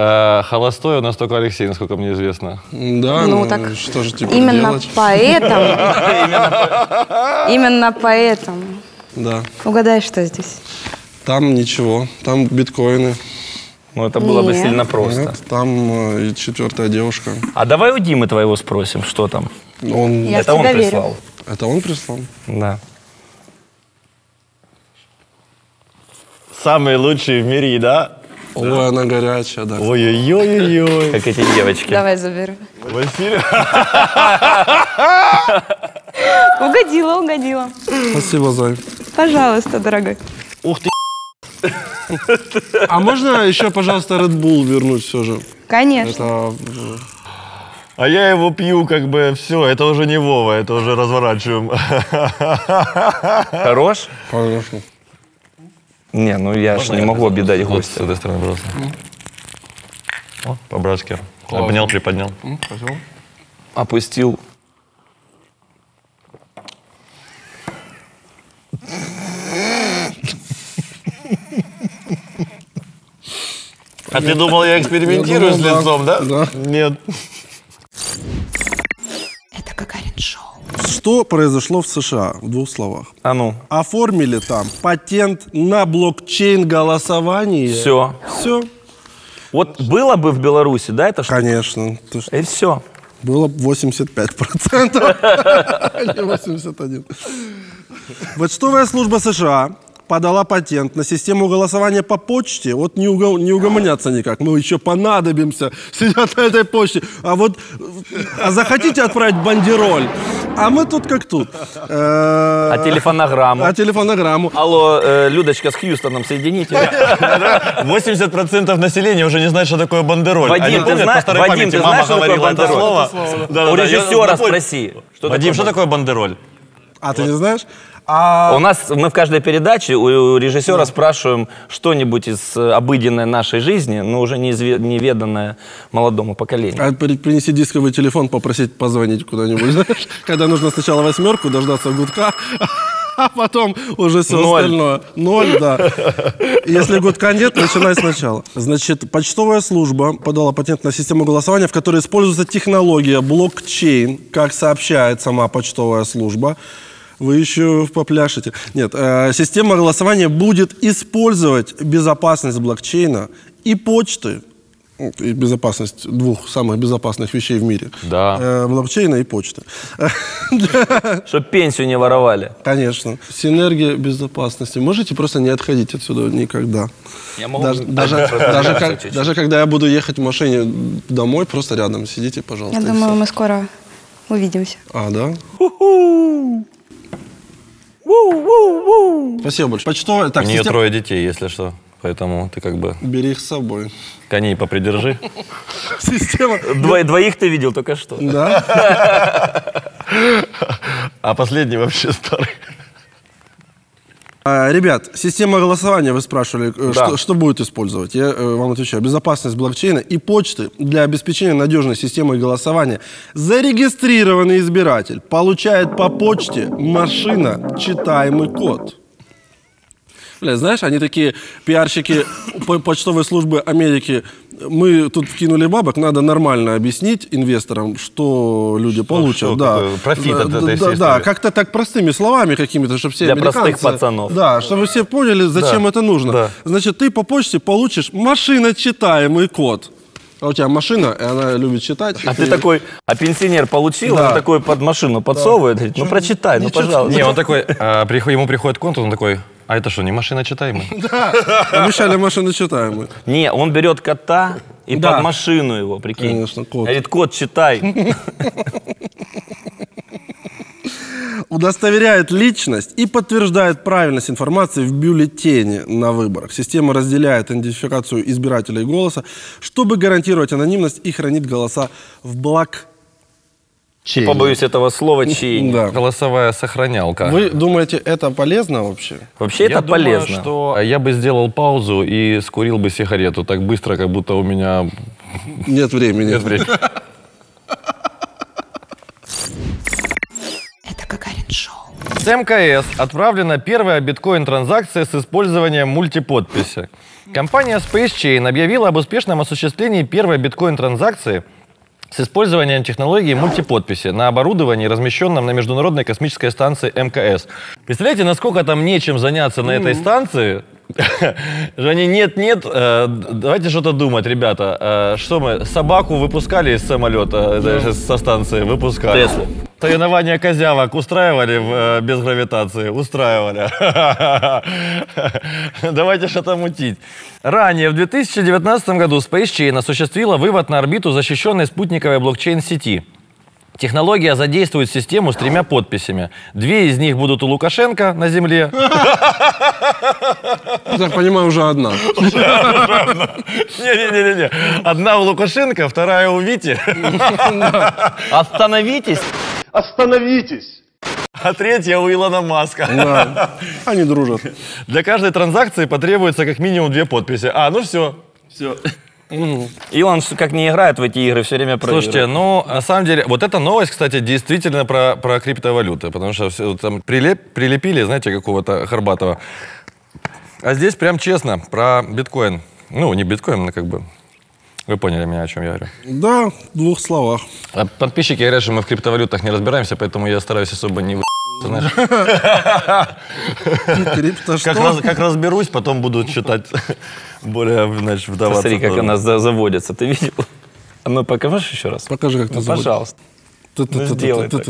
холостой у нас только Алексей, насколько мне известно. Да, Ну, так что же теперь Именно делать? поэтому. Именно поэтому. Да. Угадай, что здесь. Там ничего, там биткоины. Ну, это было бы Нет. сильно просто. Нет, там и 4-я девушка. А давай у Димы твоего спросим, что там. Он... Я в Это он тебя верю. прислал. Это он прислал? Да. Самый лучший в мире, да? Ой, она горячая, да. Ой-ой-ой-ой. Как эти девочки. Давай заберу. Василий. Угодила. Спасибо, Зай. Пожалуйста, дорогой. Ух ты. А можно еще, пожалуйста, Red Bull вернуть все же? Конечно. Это... А я его пью, как бы, все, это уже не Вова, это уже разворачиваем. Хорош? Конечно. Не, ну я же не могу обидать Вот с гостя. этой стороны просто. О, по-братски. Обнял, приподнял. Спасибо. Опустил. А ты думал, я экспериментирую Я с думал, лицом, да? да. Нет. Это Гагарин Шоу. Что произошло в США, в 2 словах? А ну, Оформили там патент на блокчейн-голосование. все. Все. Вот было бы в Беларуси, да, это что? Конечно. Ты что? И все. Было бы 85%, а не 81%. Почтовая служба США подала патент на систему голосования по почте. Вот не угомонятся никак. Мы еще понадобимся. Сидят на этой почте. А захотите отправить бандероль? А мы тут как тут. А телефонограмму? А телефонограмму. Алло, Людочка с Хьюстоном, соедините. 80% населения уже не знает, что такое бандероль. Вадим, Они ты помнят, зна- по старой Вадим, памяти ты мама знаешь, что такое говорила это бандероль? слово. Да, У да, режиссера я- спроси. Что Вадим, такое что такое бандероль? А ты не знаешь? У нас, мы в каждой передаче у режиссера спрашиваем что-нибудь из обыденной нашей жизни, но уже неведанное молодому поколению. А принеси дисковый телефон, попросить позвонить куда-нибудь, знаешь? Когда нужно сначала 8, дождаться гудка, а потом уже все 0. остальное. 0, да. Если гудка нет, начинай сначала. Значит, почтовая служба подала патент на систему голосования, в которой используется технология блокчейн, как сообщает сама почтовая служба. Вы еще попляшете. Нет, система голосования будет использовать безопасность блокчейна и почты. И безопасность 2 самых безопасных вещей в мире. Да. Блокчейна и почты. Чтобы пенсию не воровали. Конечно. Синергия безопасности. Можете просто не отходить отсюда никогда. Я могу Даже когда я буду ехать в машине домой, просто рядом сидите, пожалуйста. Я и думаю, всё. мы скоро увидимся. А, да? Спасибо большое. Почтовая... У Так, нее система- 3 детей, если что. Поэтому ты как бы Бери их с собой. коней попридержи. Система... Двоих ты видел только что. Да? А последний вообще старый. Ребят, система голосования, вы спрашивали, Да. что будет использовать? Я вам отвечаю. Безопасность блокчейна и почты для обеспечения надежной системы голосования. Зарегистрированный избиратель получает по почте машиночитаемый код. Бля, знаешь, они такие пиарщики почтовой службы Америки. Мы тут вкинули бабок, надо нормально объяснить инвесторам, что люди получат. что Да. такое профит от этой всей Да, истории. как-то так простыми словами какими-то, чтобы все Для американцы... простых пацанов. Да, чтобы все поняли, зачем это нужно. Да. Значит, ты по почте получишь машиночитаемый код. А у тебя машина, и она любит читать. А ты такой, а пенсионер получил, Да. он такой под машину подсовывает, говорит, ну прочитай, ну пожалуйста. Не, он такой, ему приходит контур, он такой, а это что, не машина читаемая? Обещали машиночитаемый. Не, он берет кота и Да. под машину его, прикинь. Конечно, кот. Говорит, кот, читай. Удостоверяет личность и подтверждает правильность информации в бюллетене на выборах. Система разделяет идентификацию избирателей голоса, чтобы гарантировать анонимность и хранить голоса в блокчейне. Побоюсь этого слова чейни. Да. Голосовая сохранялка. Вы думаете, это полезно вообще? Вообще Я это думаю, полезно. что я бы сделал паузу и скурил бы сигарету так быстро, как будто у меня Нет времени. нет времени. Это Гагарин-шоу. С МКС отправлена первая биткоин-транзакция с использованием мультиподписи. Компания SpaceChain объявила об успешном осуществлении первой биткоин-транзакции с использованием технологии мультиподписи на оборудовании, размещенном на Международной космической станции МКС. Представляете, насколько там нечем заняться на этой станции? Что они нет-нет, давайте что-то думать, ребята. Что мы, собаку выпускали из самолета, даже со станции выпускали. Теслу. Соревнования козявок устраивали без гравитации? Устраивали. Давайте что-то мутить. Ранее, в 2019 году, SpaceChain осуществила вывод на орбиту защищенной спутниковой блокчейн-сети. Технология задействует систему с 3 подписями. 2 из них будут у Лукашенко на земле. Я так понимаю, уже одна. Не-не-не. Одна у Лукашенко, вторая у Вити, Остановитесь. а третья у Илона Маска. Да. Они дружат. Для каждой транзакции потребуется как минимум 2 подписи. Ну все. И он как не играет в эти игры, все время проигрывает. Слушайте, ну, на самом деле, вот эта новость, кстати, действительно про криптовалюты, потому что все, там прилепили, знаете, какого-то Хорбатова. А здесь прям честно про биткоин. Ну, не биткоин, но как бы... Вы поняли меня, о чем я говорю. Да, в 2 словах. А подписчики говорят, что мы в криптовалютах не разбираемся, поэтому я стараюсь особо не знаешь. Крипто что? Как разберусь, потом буду читать более, значит, вдаваться. Смотри, как в она заводится. Ты видел? А ну покажешь еще раз? Покажи, как ты Ну, забыл. пожалуйста. Ну, сделай так.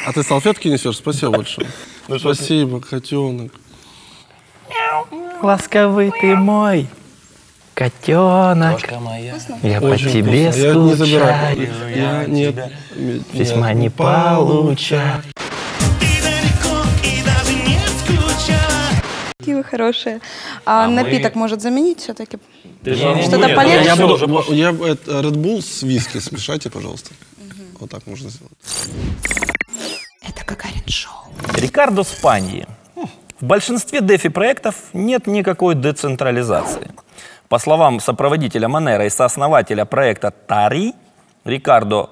А ты салфетки несешь? Спасибо большое. Спасибо, котенок. Ласковый ты мой, котенок. Я по Очень тебе вкусно. Я не забираю. скучаю. Я нет. Письма не получаю. Какие вы хорошие. А напиток может заменить все-таки? Что-то Что-то полезное? Я буду, Red Bull с виски смешайте, пожалуйста. Вот так можно сделать. Это Гагарин-шоу. Рикардо Спаньи. В большинстве DeFi-проектов нет никакой децентрализации. По словам сопроводителя Monero и сооснователя проекта Тари, Рикардо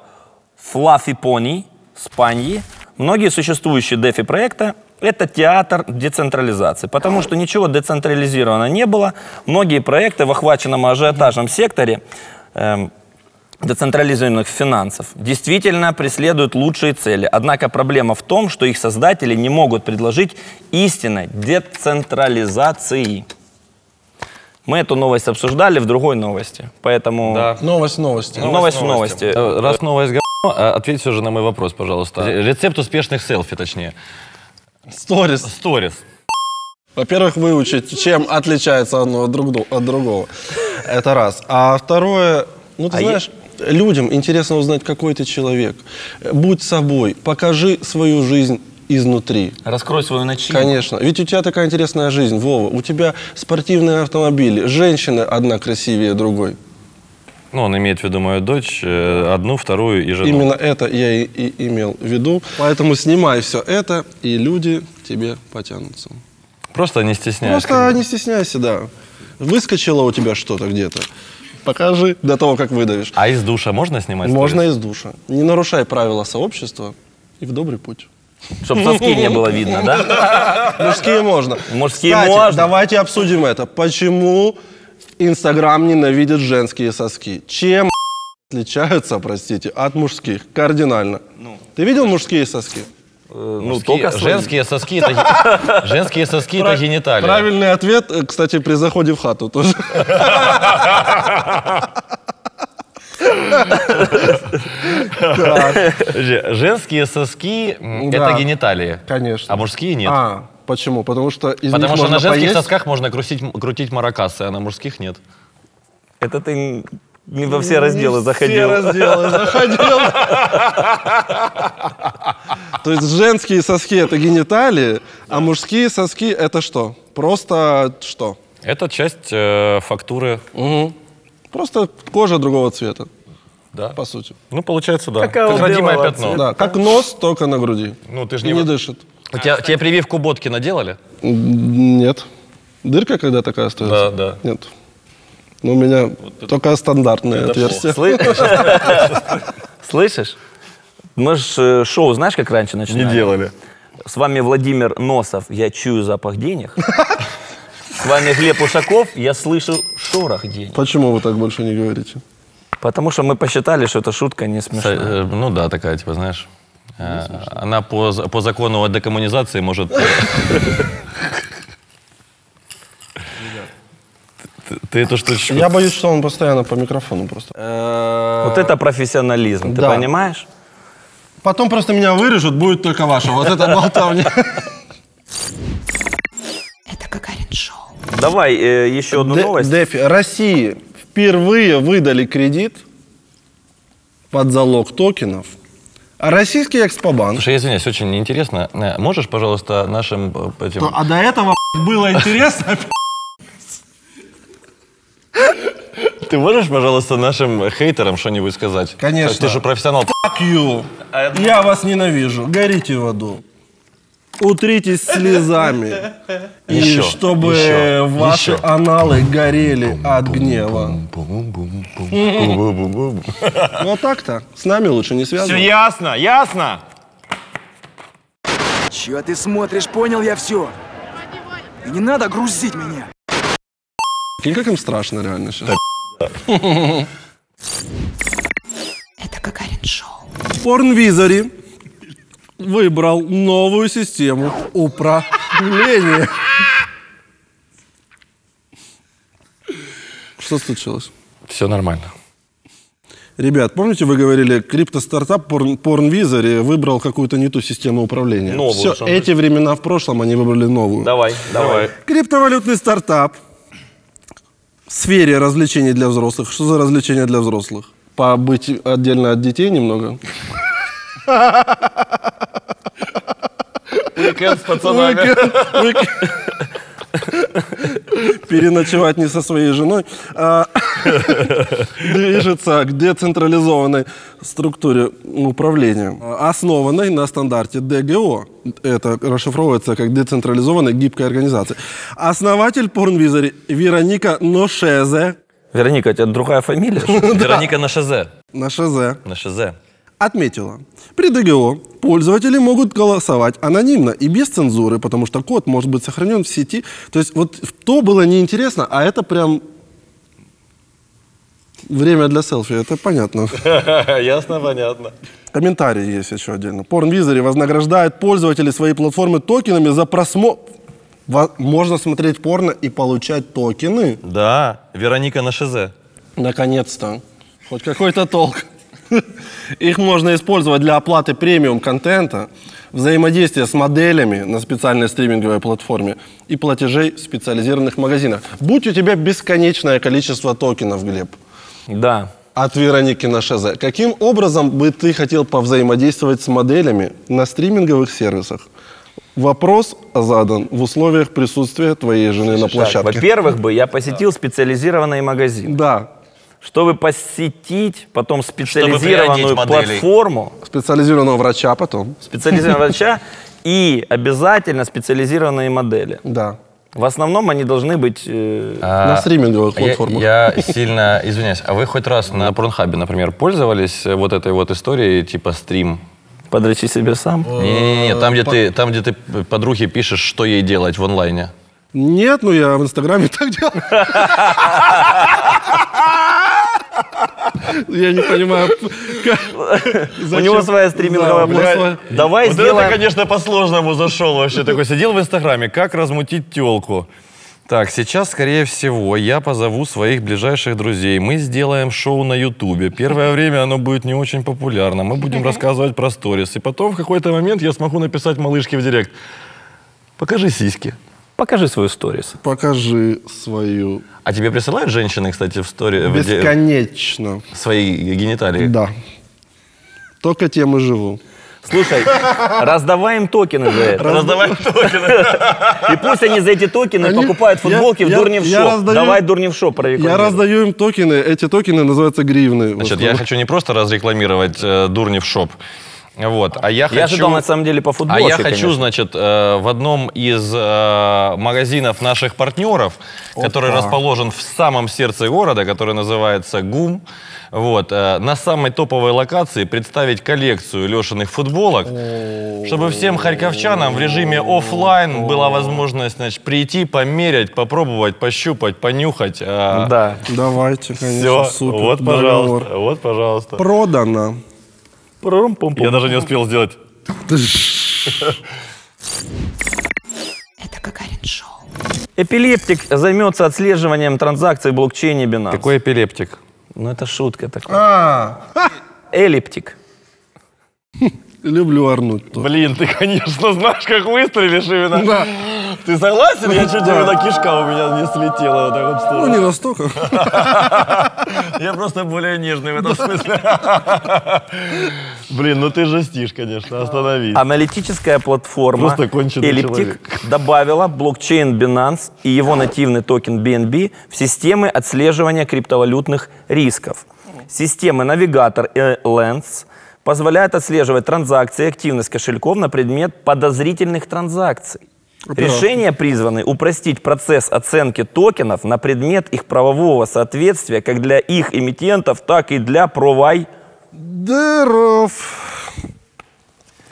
Флаффипони Спаньи, многие существующие DeFi-проекты — это театр децентрализации, потому что ничего децентрализировано не было. Многие проекты в охваченном ажиотажном секторе децентрализованных финансов действительно преследуют лучшие цели. Однако проблема в том, что их создатели не могут предложить истинной децентрализации. Мы эту новость обсуждали в другой новости, поэтому... Да. Новость новости. Новость в новости. Раз новость говно, ответьте уже на мой вопрос, пожалуйста. Рецепт успешных селфи, точнее. Сторис. Сторис. Во-первых, выучить, чем отличается одно от другого. Это раз. А второе, ну ты знаешь, людям интересно узнать, какой ты человек. Будь собой, покажи свою жизнь изнутри. Раскрой свою начинку. Конечно. Ведь у тебя такая интересная жизнь, Вова. У тебя спортивные автомобили, женщины одна красивее другой. Ну, он имеет в виду мою дочь, одну, вторую и жену. Именно это я и имел в виду. Поэтому снимай все это, и люди к тебе потянутся. Просто не стесняйся. Просто не стесняйся, да. Выскочило у тебя что-то где-то. Покажи до того, как выдавишь. А из душа можно снимать? Можно сторис? из душа. Не нарушай правила сообщества и в добрый путь. Чтобы соски не было видно, да? Мужские можно. Мужские Кстати, можно. давайте обсудим это. Почему Инстаграм ненавидит женские соски? Чем отличаются, простите, от мужских? Кардинально. Ты видел мужские соски? Ну, только Женские соски это гениталии. Правильный ответ, кстати, при заходе в хату тоже. Женские соски Да. это гениталии. Конечно. А мужские нет. Почему? Потому что из них Потому что можно на женских поесть. сосках можно крутить маракасы, а на мужских нет. Это ты не во все разделы заходил. Все разделы заходил. То есть женские соски это гениталии, а мужские соски это что? Просто что? Это часть фактуры. Просто кожа другого цвета, Да. по сути. Ну, получается, да. Какая Как родимое белого пятно. Да, как нос, только на груди. Ну, ты же И не... не дышит. Тебе прививку Боткина делали? Нет. Дырка когда такая остается? Да, да. Нет. Ну, у меня только стандартное отверстие. Слышишь? Мы же шоу, знаешь, как раньше начинали? делали. С вами Владимир Носов, я чую запах денег. С вами Глеб Ушаков, я слышу шорох денег. Почему вы так больше не говорите? Потому что мы посчитали, что эта шутка не смешная. Ну да, такая, типа, знаешь. Она по закону о декоммунизации может... Ты эту штучку... Я боюсь, что он постоянно по микрофону просто. Вот это профессионализм, ты Да. понимаешь? Потом просто меня вырежут, будет только ваша. Вот это болтовня. Это Гагарин-шоу. Давай еще одну новость. Дефи, России впервые выдали кредит под залог токенов. А российский Экспобанк... Слушай, я извиняюсь, очень интересно. Можешь, пожалуйста, нашим этим... А до этого было интересно. Ты можешь, пожалуйста, нашим хейтерам что-нибудь сказать? Конечно. Ты же профессионал. Fuck you. Я вас ненавижу. Горите в аду. Утритесь слезами. И Еще, чтобы еще, ваши еще. аналы горели от гнева. Вот так-то. С нами лучше не связываться. ясно, ясно. Чё ты смотришь? Понял я все. И не надо грузить меня. И как им страшно реально сейчас. Это Гагарин-шоу. Порнвизори выбрал новую систему управления. Что случилось? Все нормально. Ребят, помните, вы говорили, криптостартап Порнвизори выбрал какую-то не ту систему управления? Новую, Все, что эти времена в прошлом, они выбрали новую. Давай. Криптовалютный стартап в сфере развлечений для взрослых. Что за развлечения для взрослых? Побыть отдельно от детей немного? Уикенд с пацанами. Переночевать не со своей женой. Движется к децентрализованной структуре управления, основанной на стандарте ДГО. Это расшифровывается как децентрализованная гибкая организация. Основатель Порнвизори Вероника Ношезе. Вероника, у тебя другая фамилия? Вероника на ШЗ. На ШЗ. отметила, при ДГО пользователи могут голосовать анонимно и без цензуры, потому что код может быть сохранен в сети. То есть вот то было неинтересно, а это прям время для селфи, это понятно. Ясно, понятно. Комментарии есть еще отдельно. Порнвизори вознаграждает пользователей своей платформы токенами за просмотр. Можно смотреть порно и получать токены. Да, Вероника на ШЗ. Наконец-то. Хоть какой-то толк. Их можно использовать для оплаты премиум-контента, взаимодействия с моделями на специальной стриминговой платформе и платежей в специализированных магазинах. Будь у тебя бесконечное количество токенов, Глеб. Да. От Вероники на ШЗ. Каким образом бы ты хотел повзаимодействовать с моделями на стриминговых сервисах? Вопрос задан в условиях присутствия твоей жены на площадке. Во-первых, бы я посетил специализированный магазин. Да. чтобы посетить потом специализированную приодеть моделей. платформу, Специализированного врача потом. специализированного врача и обязательно специализированные модели. Да. В основном они должны быть... На стриминговых платформах. Я сильно извиняюсь, а вы хоть раз на Порнхабе, например, пользовались вот этой вот историей типа стрим? Подрочи себе сам. Не-не-не, там, где ты подруге пишешь, что ей делать в онлайне. Нет, ну я в Инстаграме так делаю. Я не понимаю. У него своя стриминговая платформа. Давай Вот сделаем... это, конечно, по-сложному зашел вообще. Такой сидел в Инстаграме, как размутить телку. Так, сейчас, скорее всего, я позову своих ближайших друзей. Мы сделаем шоу на Ютубе. Первое время оно будет не очень популярно. Мы будем рассказывать про сторис. И потом в какой-то момент я смогу написать малышке в директ: покажи сиськи. Покажи свою сторис. Покажи свою. А тебе присылают женщины, кстати, в сторис Бесконечно. свои гениталии? Да. Только тем и живу. Слушай, раздавай им токены за это. Раздавай токены. И пусть они за эти токены покупают футболки в Дурнев Шоп. Давай Дурнев Шоп Я прорекламируй. раздаю им токены. Эти токены называются гривны. Значит, я хочу не просто разрекламировать Дурнев Шоп. Вот, а я хочу... Я ожидал, на самом деле, по футболке, А я хочу, конечно. значит, в одном из магазинов наших партнеров, который расположен в самом сердце города, который называется ГУМ, вот, на самой топовой локации представить коллекцию Лешиных футболок, чтобы всем харьковчанам в режиме офлайн была возможность, значит, прийти, померять, попробовать, пощупать, понюхать. Да. Давайте, конечно, Все, супер. вот, Договор. пожалуйста, вот, пожалуйста. Продано. Я даже не успел сделать. Это Гагарин-шоу. Эпилептик займется отслеживанием транзакций в блокчейне Binance. Какой эпилептик? Ну, это шутка такая. Эллиптик. Люблю орнуть. тоже. Блин, ты, конечно, знаешь, как выстрелишь именно. Да. Ты согласен? Я чуть именно кишка у меня не слетела вот так вот в Ну, сторону. не настолько. Я просто более нежный в этом смысле. Блин, ну ты жестишь, конечно, остановись. Аналитическая платформа Просто конченый Elliptic человек. добавила блокчейн Binance и его нативный токен BNB в системы отслеживания криптовалютных рисков. Системы Navigator и Lens позволяют отслеживать транзакции и активность кошельков на предмет подозрительных транзакций. Решения призваны упростить процесс оценки токенов на предмет их правового соответствия как для их эмитентов, так и для провайдеров.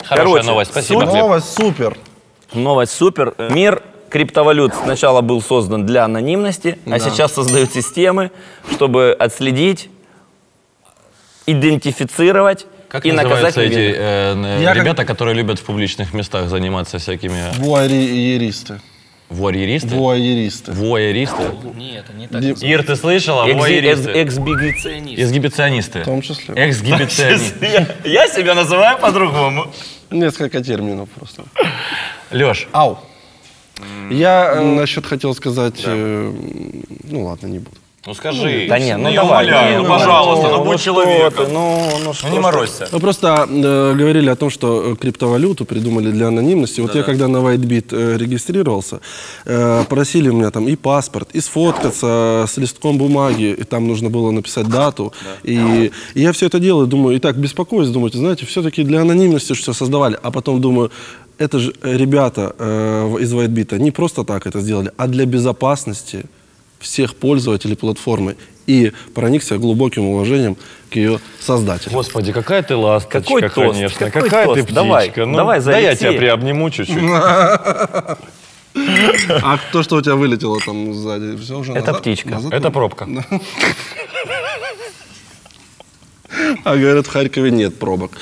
Хорошая Короче, новость, спасибо, Глеб. Новость супер. Новость супер. Мир криптовалют сначала был создан для анонимности, а сейчас создают системы, чтобы отследить, идентифицировать Как и наказать называются эти невинных. ребята, которые любят в публичных местах заниматься всякими... Вуайеристы. Вуайеристы? Вуайеристы. Вуайеристы? Нет, это не так. Ир, ты слышала? Вуайеристы. Эксгибиционист. Эксгибиционисты. В том числе. Эксгибиционисты. Я себя называю по-другому. Несколько терминов просто. Леш, Ау. Я насчет хотел сказать... ну ладно, не буду. ну скажи. Да не, ну я давай. умоляю, ну, пожалуйста, ну будь что человеком. ты, ну Ну не морозься. Мы просто говорили о том, что криптовалюту придумали для анонимности. Вот я когда на WhiteBit регистрировался, просили у меня там и паспорт, и сфоткаться с листком бумаги, и там нужно было написать дату. И я все это делаю, думаю, и так беспокоюсь, думаю, знаете, все-таки для анонимности что создавали. А потом думаю, это же ребята из WhiteBit не просто так это сделали, а для безопасности всех пользователей платформы, и проникся глубоким уважением к ее создателю. Господи, какая ты ласточка, Какой тост, конечно. какой Какая тост? ты птичка. Давай, ну, давай за да я Алексея. тебя приобниму чуть-чуть. А то, что у тебя вылетело там сзади, все уже Это птичка. Это пробка. А говорят, в Харькове нет пробок.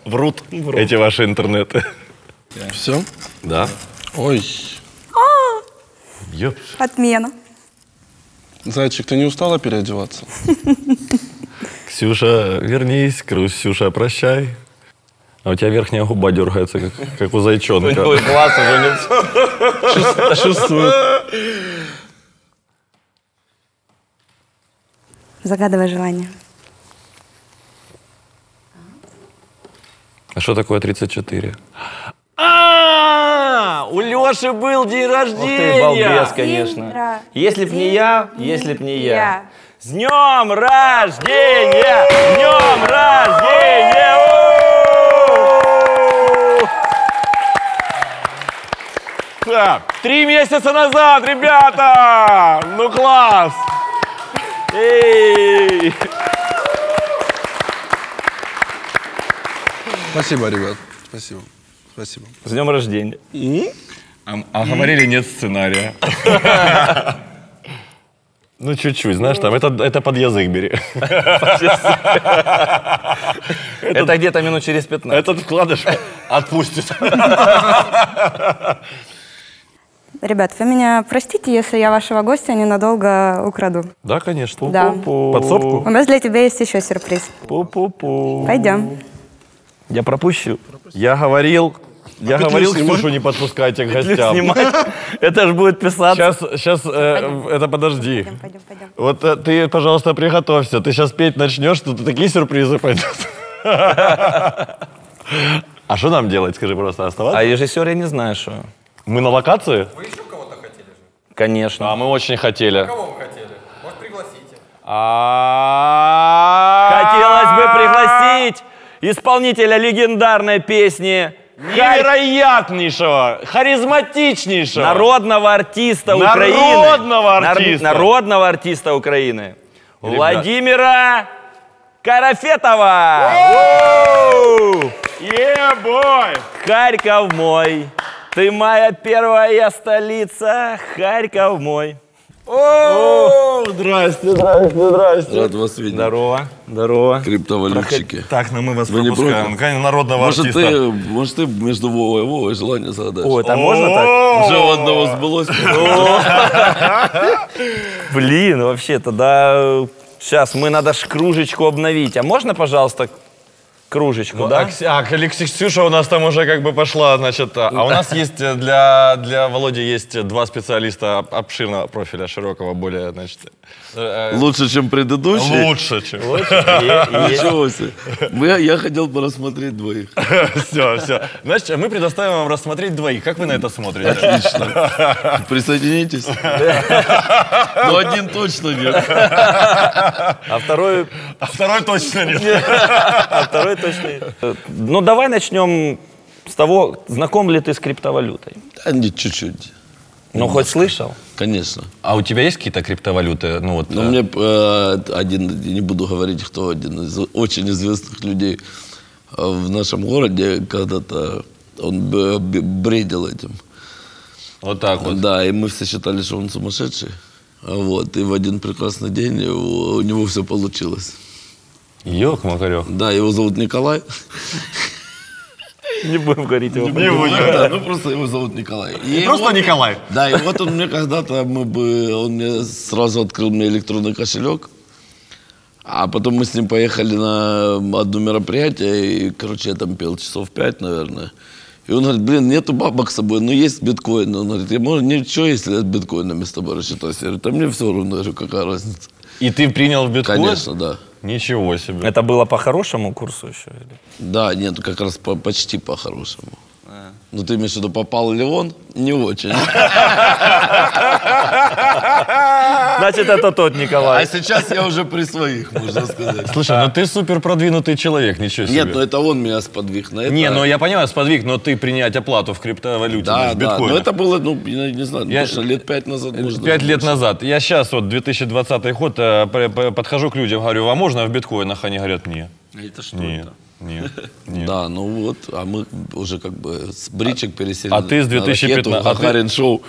Врут эти ваши интернеты. Все? Да. Ой, А, отмена. зайчик, ты не устала переодеваться? Ксюша, вернись. Ксюша, прощай. А у тебя верхняя губа дергается, как у зайчонка. Глаз уже не... Чувствую. Загадывай желание. А что такое 34? У Леши был день Ух рождения! ты, балбес, конечно. Если б не я, если б не я. С днем рождения! С днем рождения! Так, 3 месяца назад, ребята! Ну класс! Эй! Спасибо, ребят. Спасибо. Спасибо. С днем рождения. А говорили, нет сценария. Ну, чуть-чуть, знаешь, там, это под язык бери. Это где-то минут через 15. Этот вкладыш отпустит. Ребят, вы меня простите, если я вашего гостя ненадолго украду. Да, конечно. Да. Подсобку? У нас для тебя есть еще сюрприз. Пу-пу-пу. Пойдем. Я пропущу. Я говорил, снимать? Ксюшу не подпускайте к гостям. Снимать. Это же будет писаться. Сейчас, это подожди. Пойдем. Вот ты, пожалуйста, приготовься. Ты сейчас петь начнешь, что такие сюрпризы пойдут. А что нам делать, скажи, просто оставаться? А режиссер я не знаю, что. Мы на локации? Вы еще кого-то хотели же? Конечно. А мы очень хотели. Кого вы хотели? Может, пригласите? Хотелось бы пригласить исполнителя легендарной песни, Невероятнейшего, харизматичнейшего. народного артиста Украины. Народного артиста. Народного артиста Украины. Владимира Карафетова. Воу! Е-бой! Харьков мой, ты моя первая столица, Харьков мой. О, здрасте. Рад вас видеть. Здорово. Криптовалютчики. Так, но мы вас Вы не пропускаем. против? Конечно, народного Может артиста. ты между Вовой и Вовой желание загадаешь? О, это можно так? Уже у одного сбылось. Блин, вообще, тогда сейчас мы надо ж кружечку обновить. А можно, пожалуйста, кружечку, да? Ксюша у нас там уже как бы пошла, значит. А у нас есть для Володи есть 2 специалиста обширного профиля, широкого, более, значит. Лучше, чем предыдущий? Лучше, чем. Ничего себе. Я хотел бы рассмотреть двоих. Все. Значит, мы предоставим вам рассмотреть 2. Как вы на это смотрите? Отлично. Присоединитесь. Но один точно нет. А второй точно нет. А второй точно. Ну, давай начнем с того, знаком ли ты с криптовалютой? Да, не чуть-чуть. Ну, хоть слышал? Конечно. А у тебя есть какие-то криптовалюты? Ну, вот, Но мне один, не буду говорить, кто один из очень известных людей в нашем городе, когда-то он бредил этим. Вот так вот. Да, и мы все считали, что он сумасшедший. Вот, и в один прекрасный день у него все получилось. Ёк-макарёк. Да, его зовут Николай. Не будем говорить его. Да, ну просто его зовут Николай. Просто Николай. Да, и вот он мне когда-то, он мне сразу открыл мне электронный кошелек. А потом мы с ним поехали на одно мероприятие, и, короче, я там пел часов 5, наверное. И он говорит, блин, нету бабок с собой, но есть биткоин. Он говорит, может, ничего, если с биткоинами с тобой рассчитаться. Я говорю, да мне все равно, говорю, какая разница. И ты принял в биткоин? Конечно, да. Ничего себе. Это было по хорошему курсу еще? Или? Да, нет, как раз почти по-хорошему. Ну, ты имеешь в виду, попал ли он? Не очень. Значит, это тот Николай. А сейчас я уже при своих, можно сказать. Слушай, ну ты супер продвинутый человек, ничего себе. Нет, ну это он меня сподвиг на это. Не, ну я понимаю, сподвиг, но ты принять оплату в криптовалюте, Да, в да, биткоине. но это было, ну, я не знаю, точно лет 5 назад. 5 лет назад. Я сейчас, вот 2020 год, подхожу к людям, говорю, а можно в биткоинах? Они говорят, нет. Это что Нет. это? Нет. Да, ну вот, а мы уже как бы с бричек пересели. А ты с 2015 Гагарин шоу.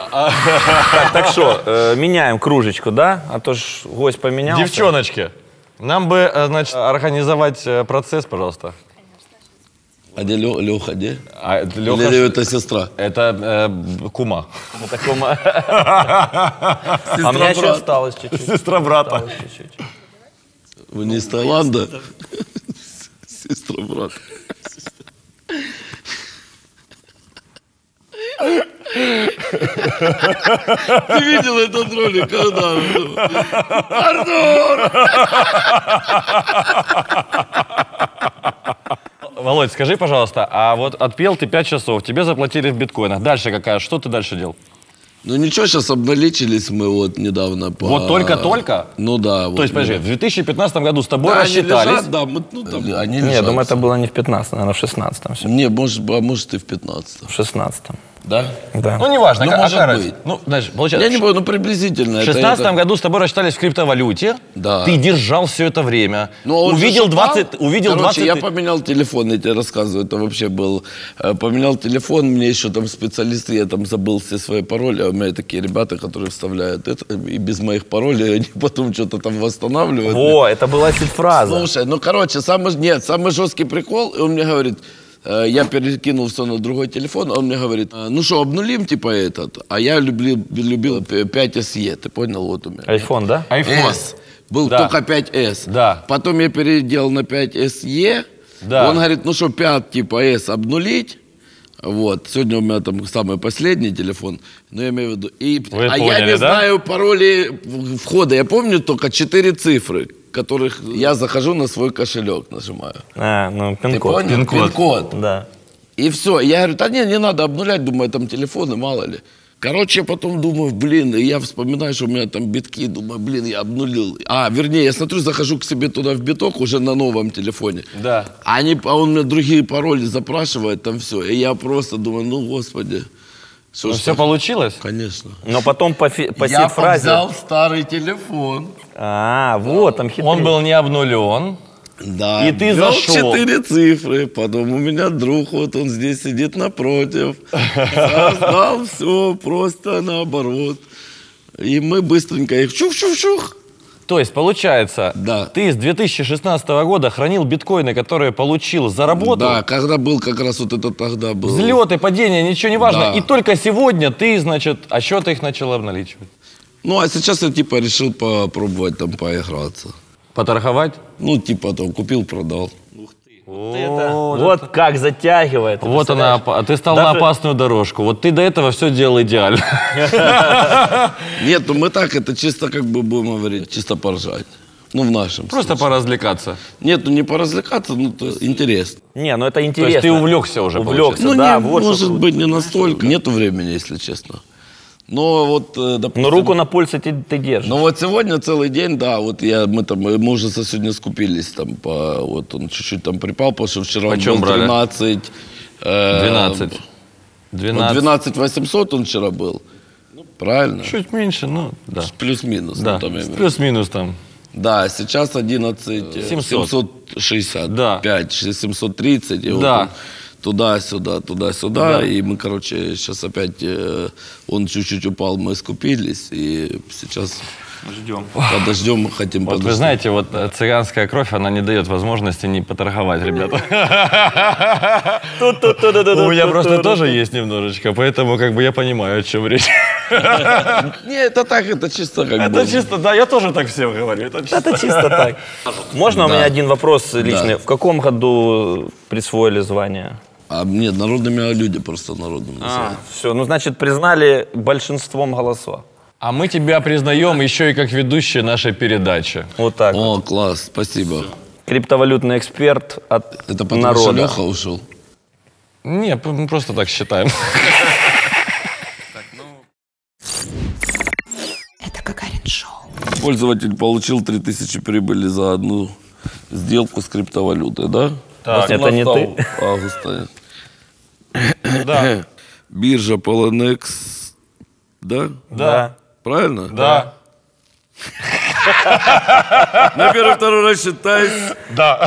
Так что, меняем кружечку, да? А то ж гость поменялся. Девчоночки, нам бы, значит, организовать процесс, пожалуйста. А где Леха, где? Леха, или это сестра? Это кума. Это кума. А у меня еще осталось чуть-чуть. Сестра брата. Вы не из Таиланда? Сестра брата. Ты видел этот ролик, когда? Артур! Володь, скажи, пожалуйста, а вот отпел ты 5 часов, тебе заплатили в биткоинах. Дальше какая? Что ты дальше делал? Ну ничего, сейчас обналичились мы вот недавно. Вот только-только? Ну да. То есть, подожди, в 2015 году с тобой да, рассчитались? Они лежат, да, мы, ну, там, они лежат. Нет, думаю, это было не в 15, наверное, в 16-м. Все. Не, может и в 15-м. В 16-м. Да? Да. Ну, неважно, Ну, какая может разница? быть. Ну, знаешь, получается, Я не помню, ну приблизительно. в 2016 году с тобой рассчитались в криптовалюте, Да. ты держал все это время, Но он увидел же 20... Увидел Короче, 20... я поменял телефон, я тебе рассказываю, это вообще был... Поменял телефон, мне еще там специалисты, я там забыл все свои пароли, а у меня такие ребята, которые вставляют это, и без моих паролей они потом что-то там восстанавливают. Во, это была фраза. Слушай, ну короче, самый жесткий прикол, и он мне говорит... Я перекинул все на другой телефон, а он мне говорит, ну что, обнулим типа этот? А я любил 5SE, ты понял, вот у меня. Айфон, да? iPhone. S. Был Да. только 5S. Да. Потом я переделал на 5SE. Да. Он говорит, ну что, 5 типа S обнулить. Вот. Сегодня у меня там самый последний телефон. Но я имею в виду. Вы я поняли, не да? знаю пароли входа. Я помню только 4 цифры, которых я захожу на свой кошелек, нажимаю. Ну, Ты пин-код. понял? Пин-код. Пин-код. Да. И все. Я говорю, да не надо обнулять, думаю, там телефоны, мало ли. Короче, я потом думаю, блин, и я вспоминаю, что у меня там битки, думаю, блин, я обнулил. Вернее, я смотрю, захожу к себе туда в биток уже на новом телефоне. Да. А он мне другие пароли запрашивает, там все. И я просто думаю, ну, господи. Ну, все получилось? Конечно. Но потом по Я фразе... взял старый телефон. Вот, там хитрее. Он был не обнулен. Да, И ты ввел зашел. 4 цифры, потом у меня друг, вот он здесь сидит напротив, создал все просто наоборот. И мы быстренько их чух-чух-чух. То есть, получается, Да. ты с 2016 года хранил биткоины, которые получил за работу, Да, когда был как раз вот это тогда был. взлеты, падения, ничего не важно. Да. И только сегодня ты, значит, а что ты их начал обналичивать? Ну, а сейчас я типа решил попробовать там поиграться. Поторговать? Ну, типа там купил, продал. Вот как затягивает. Вот она, ты стал на опасную дорожку. Вот ты до этого все делал идеально. Нет, ну мы так, это чисто как бы будем говорить, чисто поржать. Ну, в нашем Просто случае. поразвлекаться. Нет, ну не поразвлекаться, ну, то интересно. Не, ну это То интересно. есть ты увлекся уже, Увлекся, Ну, да, не, вот может что быть, не настолько. Нету времени, если честно. Но вот, допустим... Но руку на пульсе ты держишь. Ну вот сегодня целый день, да, вот мы уже сегодня скупились, там, вот он чуть-чуть там припал, потому что вчера он Почем был брали? 12... 12. 12 800 он вчера был. Правильно? Чуть меньше, ну, да. Плюс-минус. Да, ну, там, я имею в виду. плюс-минус там. Да, сейчас 11 700. 760. Да. 5, 730. И вот Да. он туда-сюда, туда-сюда. Да. И мы, короче, сейчас опять, он чуть-чуть упал, мы скупились. И сейчас подождем, хотим Вот вы подождать. знаете, вот цыганская кровь, она не дает возможности не поторговать, ребята. У меня просто тоже есть немножечко, поэтому как бы я понимаю, о чем речь. Не, это так, это чисто как бы. Это чисто, да, я тоже так всем говорю. Это чисто так. Можно у меня один вопрос личный? В каком году присвоили звание? А нет, народными люди просто народным называют. Все, ну значит признали большинством голосов. А мы тебя признаем еще и как ведущий нашей передачи. Вот так. О, класс, спасибо. Криптовалютный эксперт от Это потому что народа. Леха ушел. Не, мы просто так считаем. Это Гагарин-шоу. Пользователь получил 3000 прибыли за одну сделку с криптовалютой, да? Так, это не ты? Августа. Да. Биржа Poloniex, да? Да. Правильно? Да. На первый, второй рассчитайся. Да.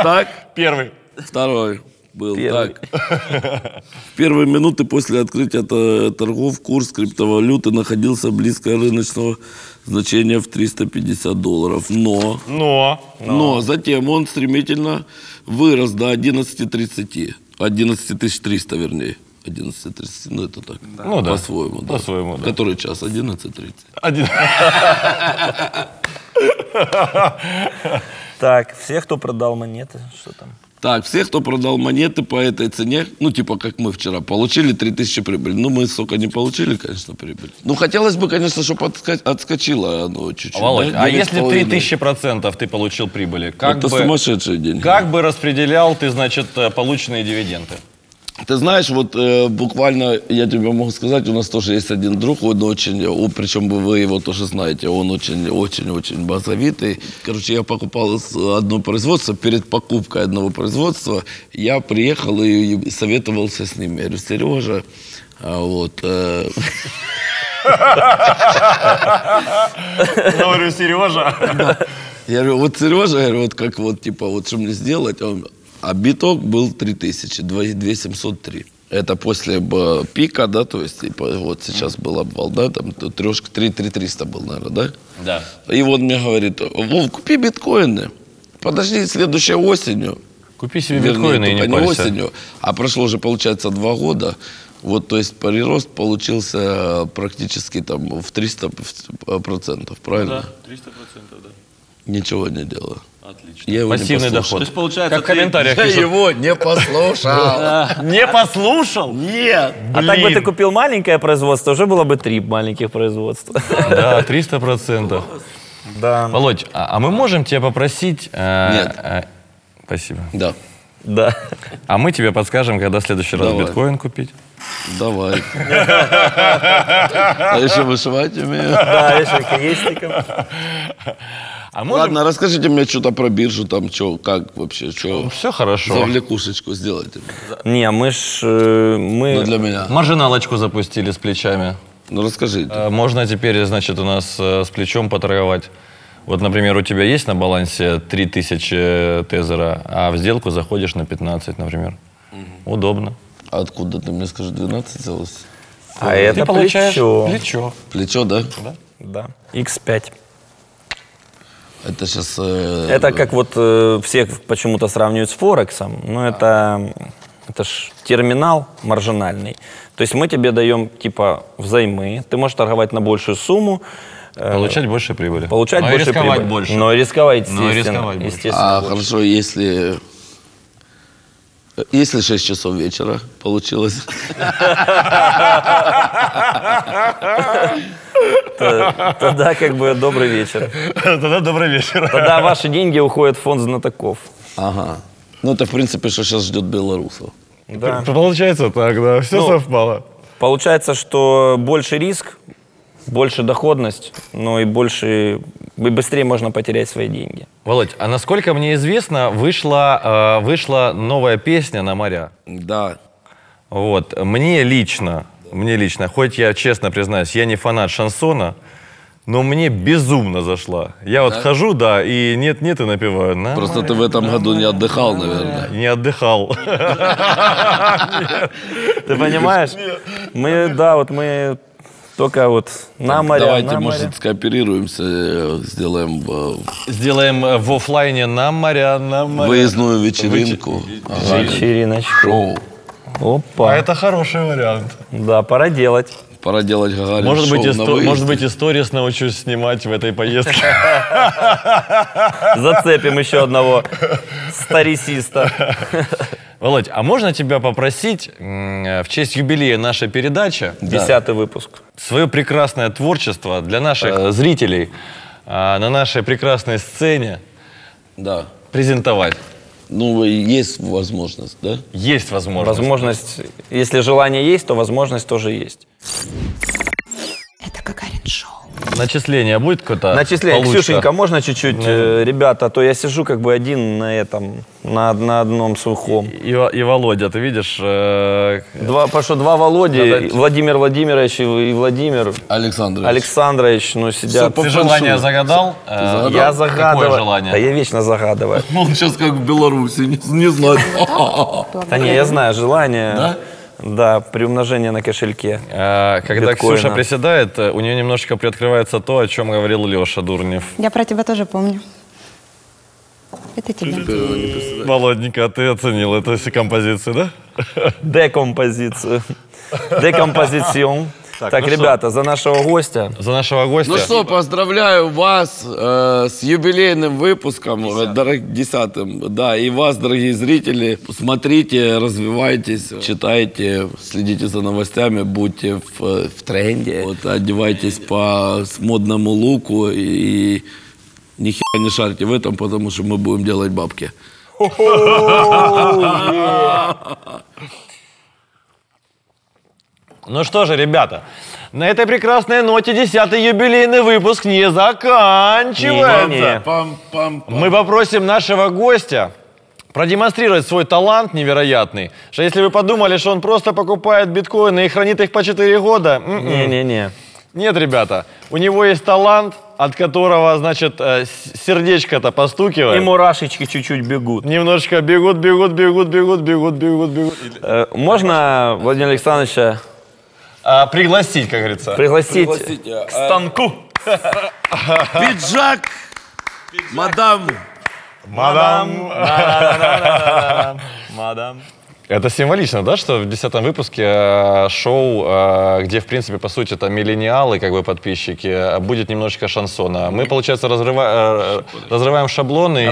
Так? Первый. Второй был. Первый. Так. В первые минуты после открытия торгов курс криптовалюты находился близко рыночного значения в $350. Но затем он стремительно вырос до 11.30. 11 300, вернее. 11.30, ну это так. Ну да. По-своему, да. По-своему, да. Который час? 11.30. Один. Так, все, кто продал монеты, что там? Так, все, кто продал монеты по этой цене, ну, типа, как мы вчера, получили 3000 прибыли. Ну, мы, сука, не получили, конечно, прибыль. Ну, хотелось бы, конечно, чтобы отскочило оно чуть-чуть. Володь, да? а если 9,5. 3000% ты получил прибыли, как Это бы, сумасшедшие деньги. как бы распределял ты, значит, полученные дивиденды? Ты знаешь, вот буквально, я тебе могу сказать, у нас тоже есть один друг, он очень, причем вы его тоже знаете, он очень-очень-очень базовитый. Короче, я покупал одно производство, перед покупкой одного производства я приехал и советовался с ним. Я говорю, Сережа, вот... Говорю, Сережа. Я говорю, вот Сережа, я говорю, вот как вот, типа, вот что мне сделать? А биток был 3000, 2703. Это после пика, да, то есть, типа, вот сейчас был обвал, да, там трешка 3300 был, наверное, да? Да. И вот мне говорит, Вов, купи биткоины, подожди следующей осенью. Купи себе биткоины и не не парься. осенью, а прошло уже, получается, 2 года. Вот, то есть, прирост получился практически там в 300%, правильно? Да, 300%, да. Ничего не делаю. Отлично. Я его Пассивный не доход. послушал. То есть, получается, как в комментариях Я пишут. его не послушал. Не послушал? Нет. А так бы ты купил маленькое производство, уже было бы 3 маленьких производства. Да, 300%. Да. Володь, а мы можем тебя попросить... Нет. Спасибо. Да. Да. А мы тебе подскажем, когда в следующий раз Давай. биткоин купить. Давай. А еще вышивать умею. Да, еще хоккеистиком. А можем... Ладно, расскажите мне что-то про биржу, там, что, как вообще, что. Все хорошо. Завлекушечку сделайте. Не, мы Ну, для меня. Маржиналочку запустили с плечами. Ну, расскажите. Можно теперь, значит, у нас с плечом поторговать. Вот, например, у тебя есть на балансе 3000 тезера, а в сделку заходишь на 15, например. Удобно. А откуда ты мне скажешь, 12 взялось? А Ты это получаешь плечо. Плечо, да? Да. X5. Это сейчас... Это как вот все почему-то сравнивают с Форексом, но это ж терминал маржинальный. То есть мы тебе даем типа взаймы, ты можешь торговать на большую сумму. Получать больше прибыли. Получать Но и больше рисковать прибыли. больше. Но и рисковать, Но и естественно. рисковать больше. естественно, А больше. хорошо, если 6 часов вечера получилось. Тогда как бы добрый вечер. Тогда добрый вечер. Тогда ваши деньги уходят в фонд знатоков. Ага. Ну, это, в принципе, что сейчас ждет белорусов. Да. Получается так, да. Все Ну, совпало. Получается, что больше риск, больше доходность, но и больше, и быстрее можно потерять свои деньги. Володь, а насколько мне известно, вышла новая песня на моря. Да. Вот. Мне лично, хоть я честно признаюсь, я не фанат шансона, но мне безумно зашла. Я вот хожу, да, и нет-нет, и напеваю. На Просто море, ты в этом на году не море, отдыхал, на море. наверное. Не отдыхал. Ты понимаешь? Мы только вот на море, Давайте, на море. может, скооперируемся, сделаем Сделаем в оффлайне на моря, на моря. выездную вечеринку. Ага. Вечериночку. Шоу. Опа. А это хороший вариант. Да, пора делать. Пора делать Гагарин Может быть, шоу на выезде. может быть, и сторис научусь снимать в этой поездке. Зацепим еще одного старисиста. Володь, а можно тебя попросить в честь юбилея нашей передачи 10-й выпуск. свое прекрасное творчество для наших зрителей на нашей прекрасной сцене Да. презентовать? Ну, есть возможность, да? Есть возможность. Возможность, если желание есть, то возможность тоже есть. Это Гагарин Шоу. Начисление будет какое-то? Начисление. получше? Ксюшенька, можно чуть-чуть, ребята, а то я сижу как бы один на этом, на одном сухом. И Володя, ты видишь? Потому что два Володи, Владимир Владимирович и Владимир Александрович. Александрович, ну сидят. Ты желание загадал? Я загадываю. Какое желание? Да я вечно загадываю. Он сейчас как в Беларуси, не знает. Да не, я знаю, желание. Да? Да, приумножение на кошельке. Когда биткоина. Ксюша приседает, у нее немножечко приоткрывается то, о чем говорил Леша Дурнев. Я про тебя тоже помню. Это тебя. Володенька, ты оценил эту композицию, да? Декомпозицию. Декомпозицион. Так, ну ребята, за нашего гостя. За нашего гостя. Ну что, поздравляю вас с юбилейным выпуском, 10-м. Да, и вас, дорогие зрители. Смотрите, развивайтесь, читайте, следите за новостями, будьте в тренде. Вот, одевайтесь по модному луку и нихера не шарьте в этом, потому что мы будем делать бабки. Ну что же, ребята, на этой прекрасной ноте 10-й юбилейный выпуск не заканчивается. Мы попросим нашего гостя продемонстрировать свой талант невероятный. Что если вы подумали, что он просто покупает биткоины и хранит их по 4 года... Не-не-не. Нет, ребята, у него есть талант, от которого, значит, сердечко-то постукивает. И мурашечки чуть-чуть бегут. Немножечко бегут. Можно Владимира Александровича пригласить, как говорится. Пригласить к станку. Пиджак, мадам. Мадам. Это символично, да, что в 10-м выпуске шоу, где, в принципе, по сути, это миллениалы, как бы, подписчики, будет немножечко шансона. Мы, получается, разрываем шаблоны.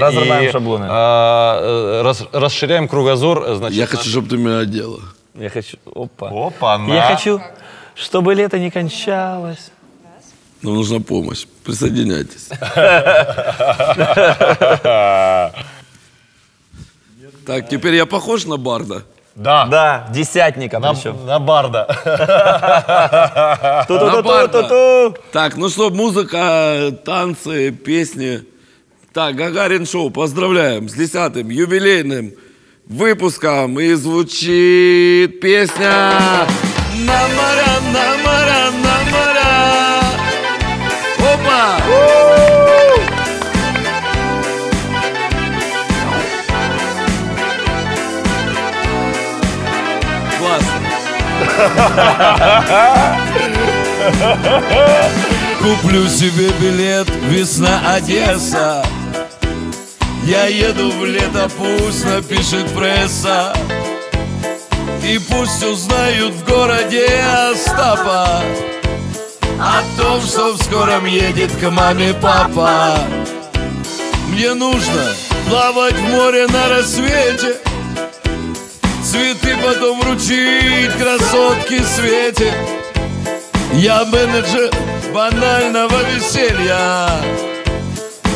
Расширяем кругозор. Значит, я хочу, чтобы ты меня одела. Я хочу... Опа, Я хочу, чтобы лето не кончалось. Нам нужна помощь. Присоединяйтесь. Так, теперь я похож на барда? Да. Да, десятника причем. На барда. Так, ну что, музыка, танцы, песни. Так, Гагарин шоу, поздравляем с 10-м юбилейным выпуском. И звучит песня «На моря, на моря, на моря». Опа! Куплю себе билет, весна, Одесса. Я еду в лето, пусть напишет пресса. И пусть узнают в городе Остапа о том, что в скором едет к маме папа. Мне нужно плавать в море на рассвете, цветы потом вручить красотке Свете. Я менеджер банального веселья,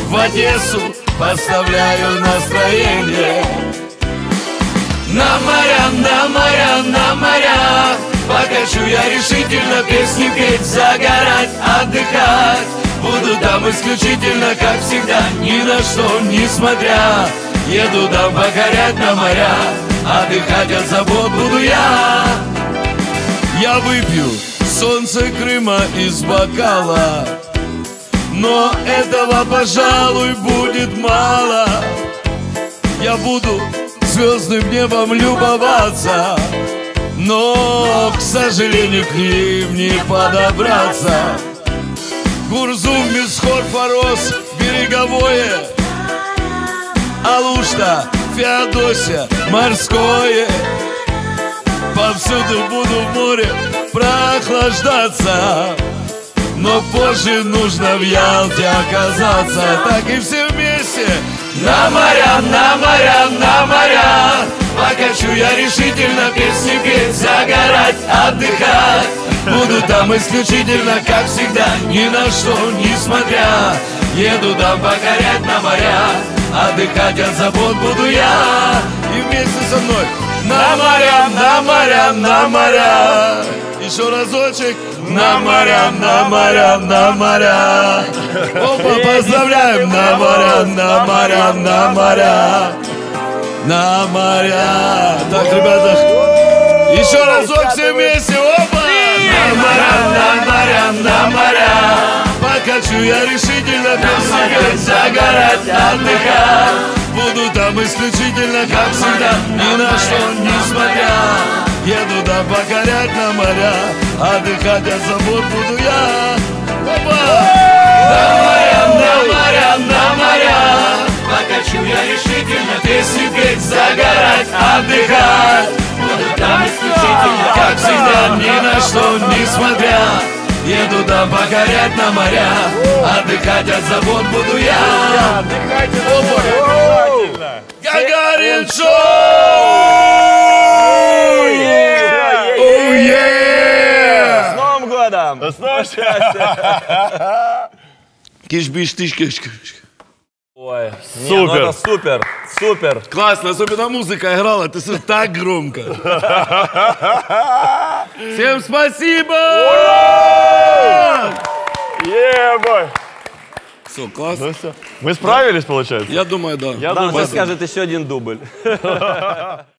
в Одессу поставляю настроение. На моря, на моря, на моря покачу я решительно, песни петь, загорать, отдыхать. Буду там исключительно, как всегда, ни на что не смотря. Еду там покорять на моря, отдыхать от забот буду я. Я выпью солнце Крыма из бокала, но этого, пожалуй, будет мало. Я буду звездным небом любоваться, но, к сожалению, к ним не подобраться. Гурзум, Мисхор, Фарос, Береговое, Алушта, Феодосия, Морское. Повсюду буду в море прохлаждаться, но позже нужно в Ялте оказаться. Так и все вместе. На моря, на моря, на моря покачу я решительно, песни петь, загорать, отдыхать. Буду там исключительно, как всегда, ни на что не смотря. Еду там покорять на моря, отдыхать от забот буду я. И вместе со мной на моря, на моря, на моря. Еще разочек. На моря, на моря, на моря. Опа, поздравляем. На моря, на моря, на моря. На моря. Так, ребята, еще разок все вместе. Опа. На моря, на моря, на моря. Покачу я решительно, песни, загорать, отдыхать. Буду там исключительно, как всегда, ни на что не смотря. Еду да покорять на моря, отдыхать от забот буду я. Опа! На моря, на моря, на моря Покачу я решительно, песни петь, загорать, отдыхать. Буду там исключительно, как всегда, ни на что несмотря. Еду там покорять на моря, отдыхать от забот буду я. Отдыхайте на море, обязательно. Гагарин Шоу! С Новым годом! С новым счастья! Киш-биш-тиш-киш. Ой, Супер. это супер, супер. Классно, особенно музыка играла, ты слышишь, так громко. Всем спасибо! Ебой! Все, классно. Ну все. Мы справились, получается? Я думаю, да. Да, он сейчас скажет еще один дубль.